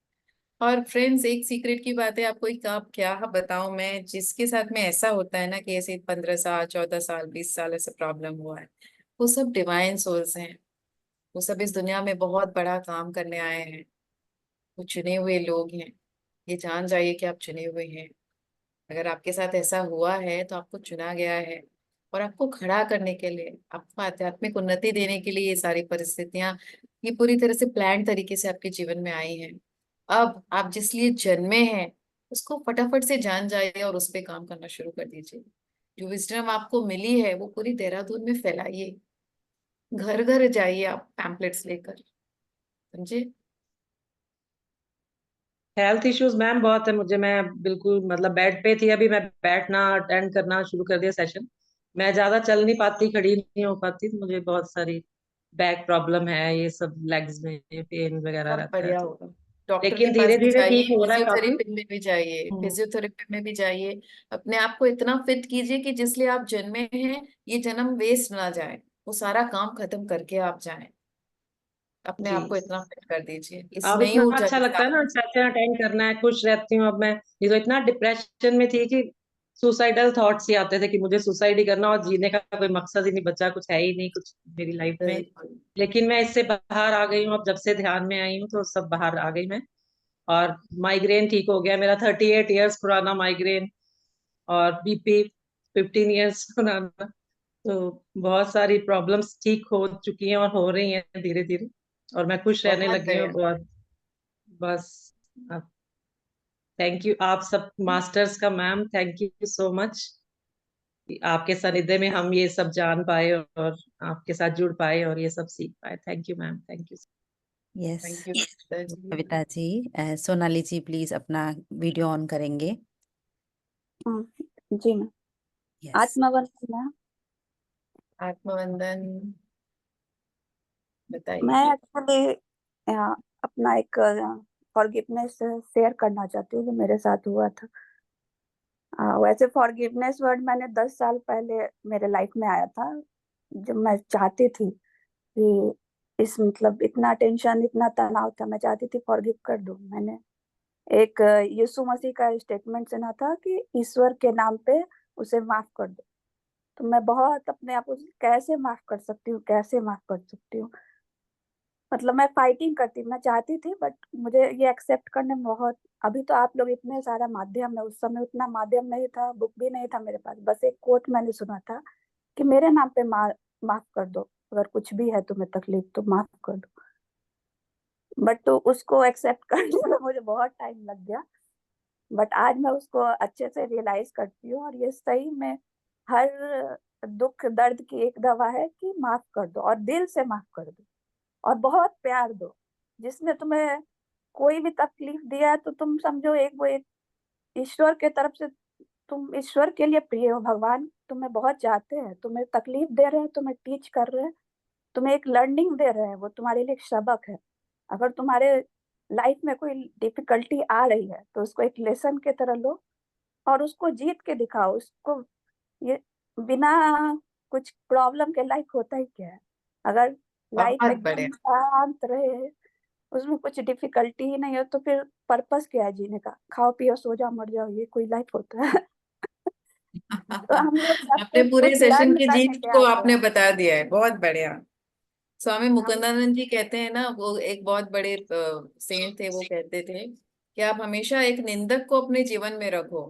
और फ्रेंड्स, एक सीक्रेट की बात है, आपको एक आप क्या बताऊं मैं, जिसके साथ में ऐसा होता है ना कि ऐसे 15 साल, 14 साल, 20 साल ऐसे प्रॉब्लम हुआ है, वो सब डिवाइन सोल्स हैं। वो सब इस दुनिया में बहुत बड़ा काम करने आए हैं। वो चुने हुए लोग हैं। ये जान जाइए कि आप चुने हुए हैं। अगर आपके साथ ऐसा हुआ है तो आपको चुना गया है, और आपको खड़ा करने के लिए, आपको आध्यात्मिक उन्नति देने के लिए ये सारी परिस्थितियां, ये पूरी तरह से प्लान तरीके से आपके जीवन में आई हैं। अब आप जिस लिए जन्मे हैं उसको फटाफट से जान जाइए और उस पर काम करना शुरू कर दीजिए। जो विजडम आपको मिली है वो पूरी देहरादून में फैलाइए। घर घर जाइए आप पैम्पलेट्स लेकर, समझे? हेल्थ इश्यूज मैम बहुत है मुझे, मैं बिल्कुल मतलब बेड पे थी, अभी मैं बैठना अटेंड करना शुरू कर दिया सेशन। मैं ज्यादा चल नहीं पाती, खड़ी नहीं हो पाती, तो मुझे बहुत सारी बैक प्रॉब्लम है, ये सब लेग्स में पेन वगैरह सब रहता है बढ़िया तो। होगा। डॉक्टर के लेकिन पास धीरे भी धीरे जाइए, ठीक हो रहा है काफी। फिजियोथेरेपी में भी जाइए, हम्म, फिजियोथेरेपी में भी जाइए। अपने आप को इतना फिट कीजिए कि जिसलिए आप जन्मे हैं ये जन्म वेस्ट ना जाए, वो सारा काम खत्म करके आप जाएं। अपने जी। आप को इतना फिट कर दीजिए इस अब नई इतना ऊर्जा अच्छा के लगता है साथ। ना, सेशन अटेंड करना है, खुश रहती हूँ अब मैं। ये तो इतना डिप्रेशन में थी कि सुसाइडल थॉट्स ही आते थे कि मुझे सुसाइड ही करना, और जीने का कोई मकसद ही नहीं बचा, कुछ है ही नहीं कुछ मेरी लाइफ में। बिल्कुल। लेकिन मैं इससे बाहर आ गई हूँ, अब जब से ध्यान में आई हूँ तो सब बाहर आ गई मैं। और माइग्रेन ठीक हो गया मेरा, 38 ईयर्स पुराना माइग्रेन, और बीपी 15 ईयर्स पुराना। तो बहुत सारी प्रॉब्लम्स ठीक हो चुकी हैं और हो रही हैं धीरे धीरे, और मैं खुश रहने बहुत लगी हूँ बढ़िया। बहुत। बस। थैंक यू आप सब मास्टर्स का ma'am, thank you so much. आपके सानिध्य में हम ये सब जान पाए और आपके साथ जुड़ पाए और ये सब सीख पाए। Thank you ma'am, thank you. Yes thank you जी। कविता जी। सोनाली जी प्लीज अपना वीडियो ऑन करेंगे। हाँ, जी मैम। यस। आत्मवंदन मैम। आत्मवंदन, बताइए। मैं एक्चुअली अपना एक फॉरगिवनेस शेयर करना चाहती हूँ जो मेरे साथ हुआ था। वैसे फॉरगिवनेस वर्ड मैंने 10 साल पहले मेरे लाइफ में आया था, जब मैं चाहती थी कि इस मतलब इतना टेंशन इतना तनाव था, मैं चाहती थी फॉरगिव कर दूं। मैंने एक यीशु मसीह का स्टेटमेंट सुना था कि ईश्वर के नाम पे उसे माफ कर दो। तो मैं बहुत अपने आप को कैसे माफ कर सकती हूँ, कैसे माफ कर सकती हूँ। मतलब मैं फाइटिंग करती, मैं चाहती थी, बट मुझे ये एक्सेप्ट करने में बहुत, अभी तो आप लोग इतने सारा माध्यम है, उस समय उतना माध्यम नहीं था, बुक भी नहीं था मेरे पास, बस एक कोट मैंने सुना था कि मेरे नाम पे माफ कर दो, अगर कुछ भी है तुम्हें तकलीफ तो माफ कर दो। बट तो उसको एक्सेप्ट करने में मुझे बहुत टाइम लग गया। बट आज मैं उसको अच्छे से रियलाइज करती हूँ, और ये सही में हर दुख दर्द की एक दवा है कि माफ कर दो, और दिल से माफ कर दो, और बहुत प्यार दो। जिसने तुम्हें कोई भी तकलीफ दिया है तो तुम समझो एक वो एक ईश्वर के तरफ से, तुम ईश्वर के लिए प्रिय हो, भगवान तुम्हें बहुत चाहते हैं, तुम्हें तकलीफ दे रहे हैं, तुम्हें टीच कर रहे हैं, तुम्हें एक लर्निंग दे रहे हैं, वो तुम्हारे लिए एक सबक है। अगर तुम्हारे लाइफ में कोई डिफिकल्टी आ रही है तो उसको एक लेसन की तरह लो, और उसको जीत के दिखाओ उसको। ये बिना कुछ प्रॉब्लम के लाइफ होता ही क्या है? अगर लाइफ बहुत एकदम बढ़िया। शांत रहे, उसमें कुछ डिफिकल्टी ही नहीं हो, तो फिर पर्पस क्या है जीने का? खाओ पियो सो जाओ मर जाओ, ये कोई लाइफ होता है? तो हम लोग सब आपने पूरे कुछ सेशन लर्न की करने जीत के को आते आपने हैं। बता दिया है, बहुत बढ़िया। स्वामी हम मुकुंदानंद जी कहते हैं ना, वो एक बहुत बड़े सेंट थे, वो कहते थे कि आप हमेशा एक निंदक को अपने जीवन में रखो,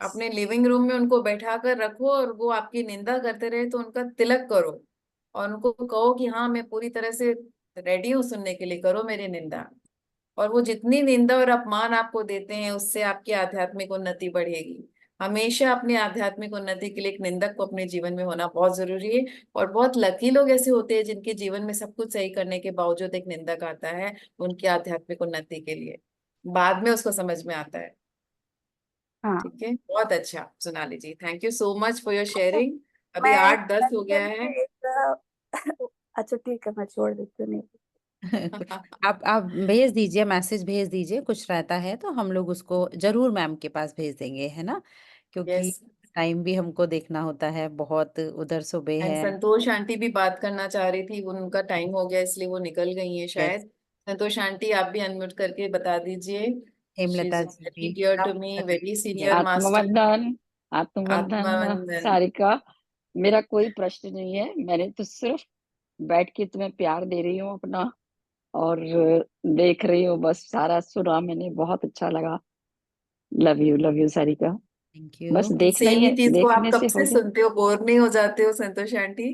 अपने लिविंग रूम में उनको बैठा कर रखो, और वो आपकी निंदा करते रहे तो उनका तिलक करो, और उनको कहो कि हाँ मैं पूरी तरह से रेडी हूँ सुनने के लिए, करो मेरी निंदा। और वो जितनी निंदा और अपमान आपको देते हैं उससे आपकी आध्यात्मिक उन्नति बढ़ेगी। हमेशा अपनी आध्यात्मिक उन्नति के लिए एक निंदक को अपने जीवन में होना बहुत जरूरी है। और बहुत लकी लोग ऐसे होते हैं जिनके जीवन में सब कुछ सही करने के बावजूद एक निंदक आता है उनकी आध्यात्मिक उन्नति के लिए, बाद में उसको समझ में आता है। हाँ, ठीक है, बहुत अच्छा Sonali ji, thank you so much for your sharing. अभी मैं 8:10 हो के गया है। लिए एक अच्छा ठीक है, मैं छोड़ देती हूँ, नहीं। आप भेज दीजिए, मैसेज भेज दीजिए, कुछ रहता है तो हम लोग उसको जरूर मैम के पास भेज देंगे, है ना? क्योंकि यस। टाइम भी हमको देखना होता है, बहुत उधर सुबह एंड है। संतोष आंटी भी बात करना चाह रही थी, उनका टाइम हो गया इसलिए वो निकल गई है यस, शायद। संतोष आंटी आप भी अनम्यूट करके बता दीजिए। She Hemlata is ji very भी डियर टू आप मी, कर वेरी दीजिए। Senior master. आत्मवंदन। आत्मवंदन आत्मवंदन। सारिका। मेरा कोई प्रश्न नहीं है, मैंने तो सिर्फ बैठ के तुम्हें प्यार दे रही हूँ अपना, और देख रही हूँ, बस सारा सुना मैंने, बहुत अच्छा लगा। Love you Sarika. थैंक बस यू। देखना सेम ही ही है, चीज को आप देखने कब से से हो जाए। सुनते हो, बोर नहीं हो जाते हो संतोष आंटी?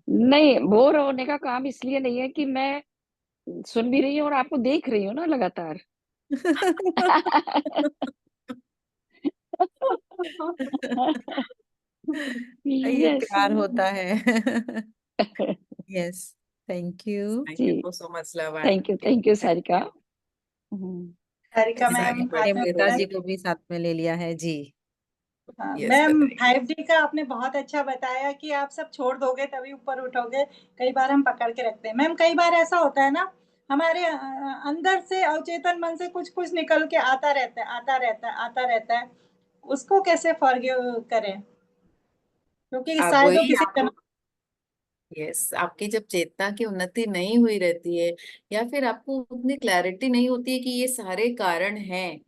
नहीं, बोर होने का काम इसलिए नहीं है कि मैं सुन भी रही हूँ और आपको देख रही हूँ ना लगातार। ये यस। प्यार होता है। Yes, thank you. थैंक जी, you for so much love aunty. Thank you Sarika. Hmm, Sarika yes ma'am, आगे बढ़ते हेमलता आपने जी रहो। को भी साथ में ले लिया है जी। यस मैम बताइए। 5D का आपने बहुत अच्छा बताया कि आप सब छोड़ दोगे तभी ऊपर उठोगे। कई बार हम पकड़ के रखते हैं मैम, कई बार ऐसा होता है ना, हमारे अंदर से अवचेतन मन से कुछ कुछ निकल के आता रहता है, आता रहता है, आता रहता है। उसको कैसे फॉरगिव करें? क्योंकि आप शायद वो वही किसी आपको, यस आपकी जब चेतना की उन्नति नहीं हुई रहती है, या फिर आपको उतनी क्लैरिटी नहीं होती है कि ये सारे कारण हैं,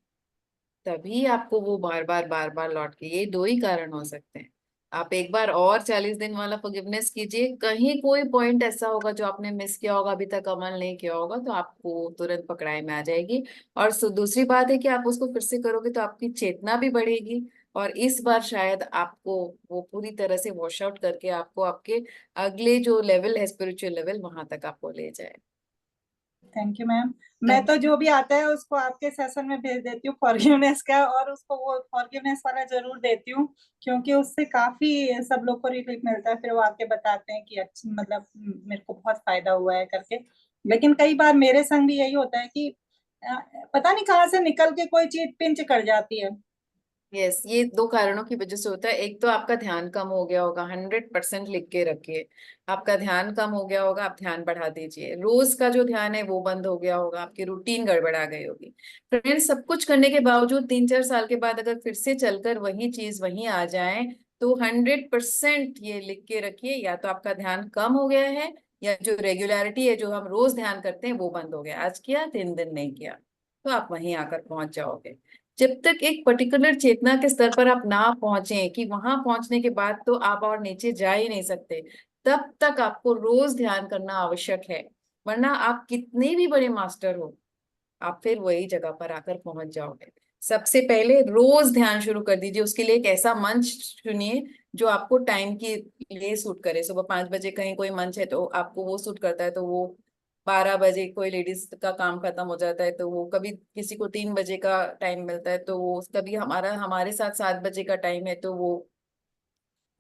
तभी आपको वो बार बार लौट के, ये दो ही कारण हो सकते हैं। आप एक बार और 40 दिन वाला फॉरगिवनेस कीजिए, कहीं कोई पॉइंट ऐसा होगा जो आपने मिस किया होगा, अभी तक अमल नहीं किया होगा, तो आपको तुरंत पकड़ाई में आ जाएगी। और दूसरी बात है कि आप उसको फिर से करोगे तो आपकी चेतना भी बढ़ेगी, और इस बार शायद आपको वो पूरी तरह से वॉश आउट करके आपको आपके अगले जो लेवल है, स्पिरिचुअल लेवल, वहां तक आपको ले जाए। Thank you ma'am. मैं तो जो भी आता है उसको आपके सेशन में भेज देती हूँ फॉरगिवनेस का, और उसको वो फॉरगिवनेस वाला जरूर देती हूँ, क्योंकि उससे काफी सब लोग को रिलीफ मिलता है। फिर वो आके बताते हैं कि अच्छा, मतलब मेरे को बहुत फायदा हुआ है करके। लेकिन कई बार मेरे संग भी यही होता है कि पता नहीं कहाँ से निकल के कोई चीज पिंच कर जाती है। यस, ये दो कारणों की वजह से होता है। एक तो आपका ध्यान कम हो गया होगा, 100% लिख के रखिए। आपका ध्यान कम हो गया होगा, आप ध्यान बढ़ा दीजिए। रोज का जो ध्यान है वो बंद हो गया होगा, आपकी रूटीन गड़बड़ा गई होगी। फ्रेंड्स, सब कुछ करने के बावजूद 3-4 साल के बाद अगर फिर से चलकर वही चीज वहीं आ जाए, तो 100% ये लिख के रखिए, या तो आपका ध्यान कम हो गया है, या जो रेगुलरिटी है, जो हम रोज ध्यान करते हैं, वो बंद हो गया। आज किया, 3 दिन नहीं किया, तो आप वहीं आकर पहुंच जाओगे। जब तक एक पर्टिकुलर चेतना के स्तर पर आप ना पहुंचे, कि वहां पहुंचने के बाद तो आप और नीचे जा ही नहीं सकते, तब तक आपको रोज ध्यान करना आवश्यक है। वरना आप कितने भी बड़े मास्टर हो, आप फिर वही जगह पर आकर पहुंच जाओगे। सबसे पहले रोज ध्यान शुरू कर दीजिए। उसके लिए एक ऐसा मंच चुनिए जो आपको टाइम के लिए सूट करे। सुबह 5 बजे कहीं कोई मंच है तो आपको वो सूट करता है, तो वो 12 बजे कोई लेडीज का काम खत्म हो जाता है तो वो, कभी किसी को 3 बजे का टाइम मिलता है तो वो, कभी हमारे साथ 7 बजे का टाइम है तो वो,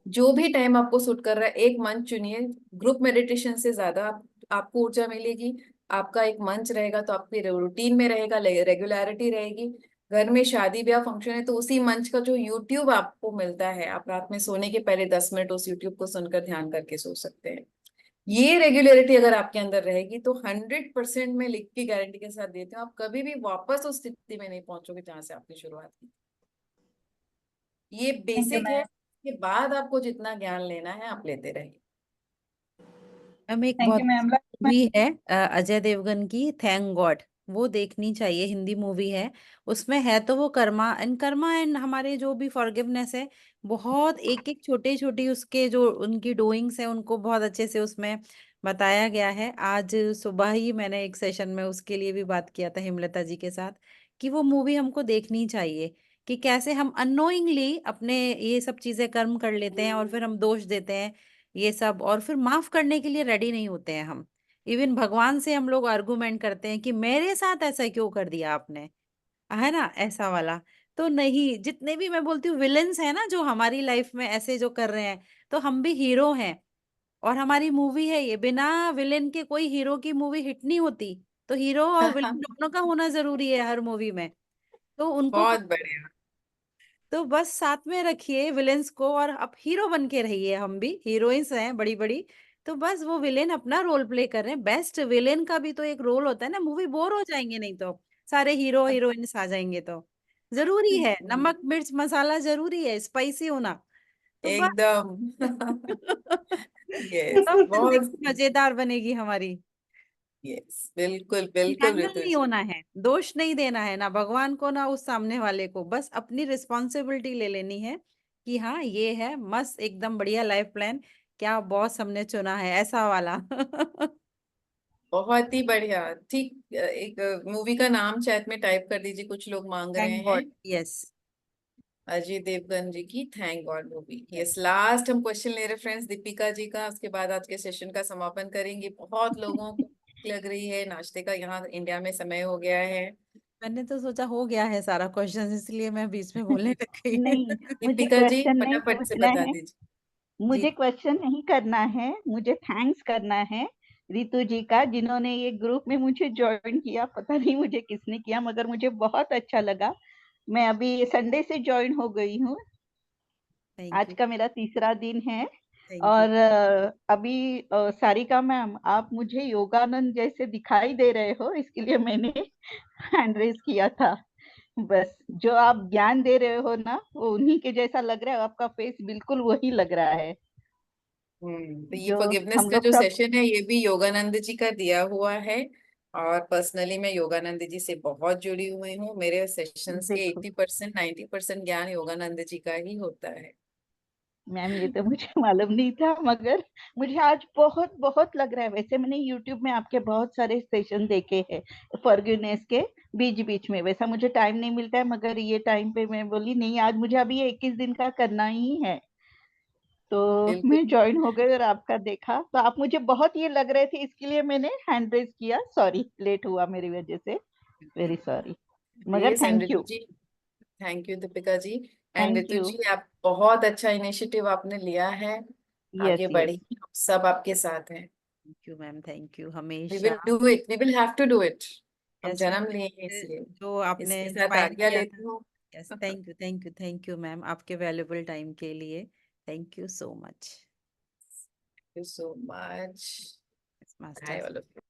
जो भी टाइम आपको सूट कर रहा है एक मंच चुनिए। ग्रुप मेडिटेशन से ज्यादा आपको ऊर्जा मिलेगी। आपका एक मंच रहेगा तो आपकी रूटीन में रहेगा, रेगुलरिटी रहेगी। घर में शादी ब्याह फंक्शन है तो उसी मंच का जो यूट्यूब आपको मिलता है, आप रात में सोने के पहले 10 मिनट उस यूट्यूब को सुनकर ध्यान करके सो सकते हैं। ये रेगुलरिटी अगर आपके अंदर रहेगी तो 100% में लिख की गारंटी के साथ देती हूँ, आप कभी भी वापस उस स्थिति में नहीं पहुंचोगे जहां से आपने शुरुआत की। ये थैंक यू बेसिक है, मैम। के बाद आपको जितना ज्ञान लेना है आप लेते रहिए। मैम एक थैंक बहुत यू मैम। मूवी है अजय देवगन की, थैंक गॉड, वो देखनी चाहिए, हिंदी मूवी है। उसमें है तो वो कर्मा एंड हमारे जो भी फॉरगिवनेस है, बहुत एक एक छोटे छोटी उसके जो उनकी डूइंग्स है उनको बहुत अच्छे से उसमें बताया गया है। आज सुबह ही मैंने एक सेशन में उसके लिए भी बात किया था हिमलता जी के साथ, कि वो मूवी हमको देखनी चाहिए, कि कैसे हम अननोइंगली अपने ये सब चीजें कर्म कर लेते हैं और फिर हम दोष देते हैं ये सब, और फिर माफ करने के लिए रेडी नहीं होते हैं हम। इवन भगवान से हम लोग आर्गुमेंट करते हैं कि मेरे साथ ऐसा क्यों कर दिया आपने, है ना, ऐसा वाला। तो नहीं, जितने भी मैं बोलती हूँ विलेंस है ना जो हमारी लाइफ में ऐसे जो कर रहे हैं, तो हम भी हीरो हैं और हमारी मूवी है ये। बिना विलेन के कोई हीरो की मूवी हिट नहीं होती, तो हीरो और विलेन दोनों का होना जरूरी है हर मूवी में। तो उनको बहुत बढ़िया। तो बस साथ में रखिए विलेंस को, और अब हीरो बन के रहिए, हम भी हीरोइंस हैं बड़ी बड़ी। तो बस वो विलेन अपना रोल प्ले कर रहे हैं, बेस्ट विलेन का भी तो एक रोल होता है ना, मूवी बोर हो जाएंगे नहीं तो, सारे हीरो हीरोइंस आ जाएंगे तो। जरूरी है नमक मिर्च मसाला, जरूरी है स्पाइसी होना। तो बस एकदम। यस, तब बहुत। जिंदगी मजेदार बनेगी हमारी। यस, बिल्कुल बिल्कुल जंगल ऋतु नहीं जी। होना है, दोष नहीं देना है ना भगवान को ना उस सामने वाले को, बस अपनी रिस्पॉन्सिबिलिटी ले लेनी है कि हाँ ये है मस्त एकदम बढ़िया लाइफ प्लान, क्या बॉस हमने चुना है ऐसा वाला। बहुत ही बढ़िया। ठीक, एक मूवी का नाम चैट में टाइप कर दीजिए, कुछ लोग मांग रहे थैंक हैं। God, yes. अजय देवगन जी की thank God movie. Yes, last हम क्वेश्चन ले रहे फ्रेंड्स दीपिका जी का, उसके बाद आज के सेशन का समापन करेंगे। बहुत लोगों को भूख लग रही है, नाश्ते का यहाँ इंडिया में समय हो गया है। मैंने तो सोचा हो गया है सारा क्वेश्चन, इसलिए मैं बीच में बोलने लग गई। नहीं, मुझे दीपिका जी क्वेश्चन नहीं फटाफट से पूछना बता है, दीजिए। जी मुझे क्वेश्चन नहीं करना है, मुझे थैंक्स करना है रितु जी का, जिन्होंने ये ग्रुप में मुझे ज्वाइन किया। पता नहीं मुझे किसने किया, मगर मुझे बहुत अच्छा लगा। मैं अभी संडे से ज्वाइन हो गई हूँ, थैंक आज यू, का मेरा तीसरा दिन है। Thank you. और अभी सारिका मैम, आप मुझे योगानंद जैसे दिखाई दे रहे हो, इसके लिए मैंने हैंड रेज किया था। बस जो आप ज्ञान दे रहे हो ना, वो उन्हीं के जैसा लग रहा है, आपका फेस बिल्कुल वही लग रहा है तो ये जो फॉरगिवनेस हम का लोग जो सब। सेशन है ये भी योगानंद जी का दिया हुआ है। और पर्सनली मैं योगानंद जी से बहुत जुड़ी हुई हूँ। मेरे सेशंस के देखो 80% 90% ज्ञान योगानंद जी का ही होता है। मैम, ये तो मुझे मालूम नहीं था, मगर मुझे आज बहुत बहुत लग रहा है। वैसे मैंने यूट्यूब में आपके बहुत सारे सेशन देखे हैं फॉरगिवनेस के, बीच बीच में, वैसा मुझे टाइम नहीं मिलता है, मगर ये टाइम पे मैं बोली नहीं, आज मुझे अभी 21 दिन का करना ही है। तो मैं बिल्कुल। ज्वाइन हो गई और आपका देखा तो आप मुझे बहुत ये लग रहे थे, इसके लिए मैंने हैंड रेज किया। सॉरी, लेट हुआ मेरी वजह से, वेरी सॉरी, मगर yes, and thank Ritu you. जी, thank you Deepika ji. And thank Ritu you. जी, आप बहुत अच्छा इनिशिएटिव आपने लिया है। आगे यस यस। बढ़िए, हम सब आपके साथ हैं। Thank you ma'am, thank you we हमेशा। Will do it, we will have to do it. हम यस, जन्म लिए हैं इसलिए। जो आपने इसके साथ इंस्पायर आज्ञा किया था। लेती हूँ। Yes, thank you thank you thank you ma'am, आपके वैल्यूबल टाइम के लिए thank you so much. Thank you so much. Master. Hi, all of you.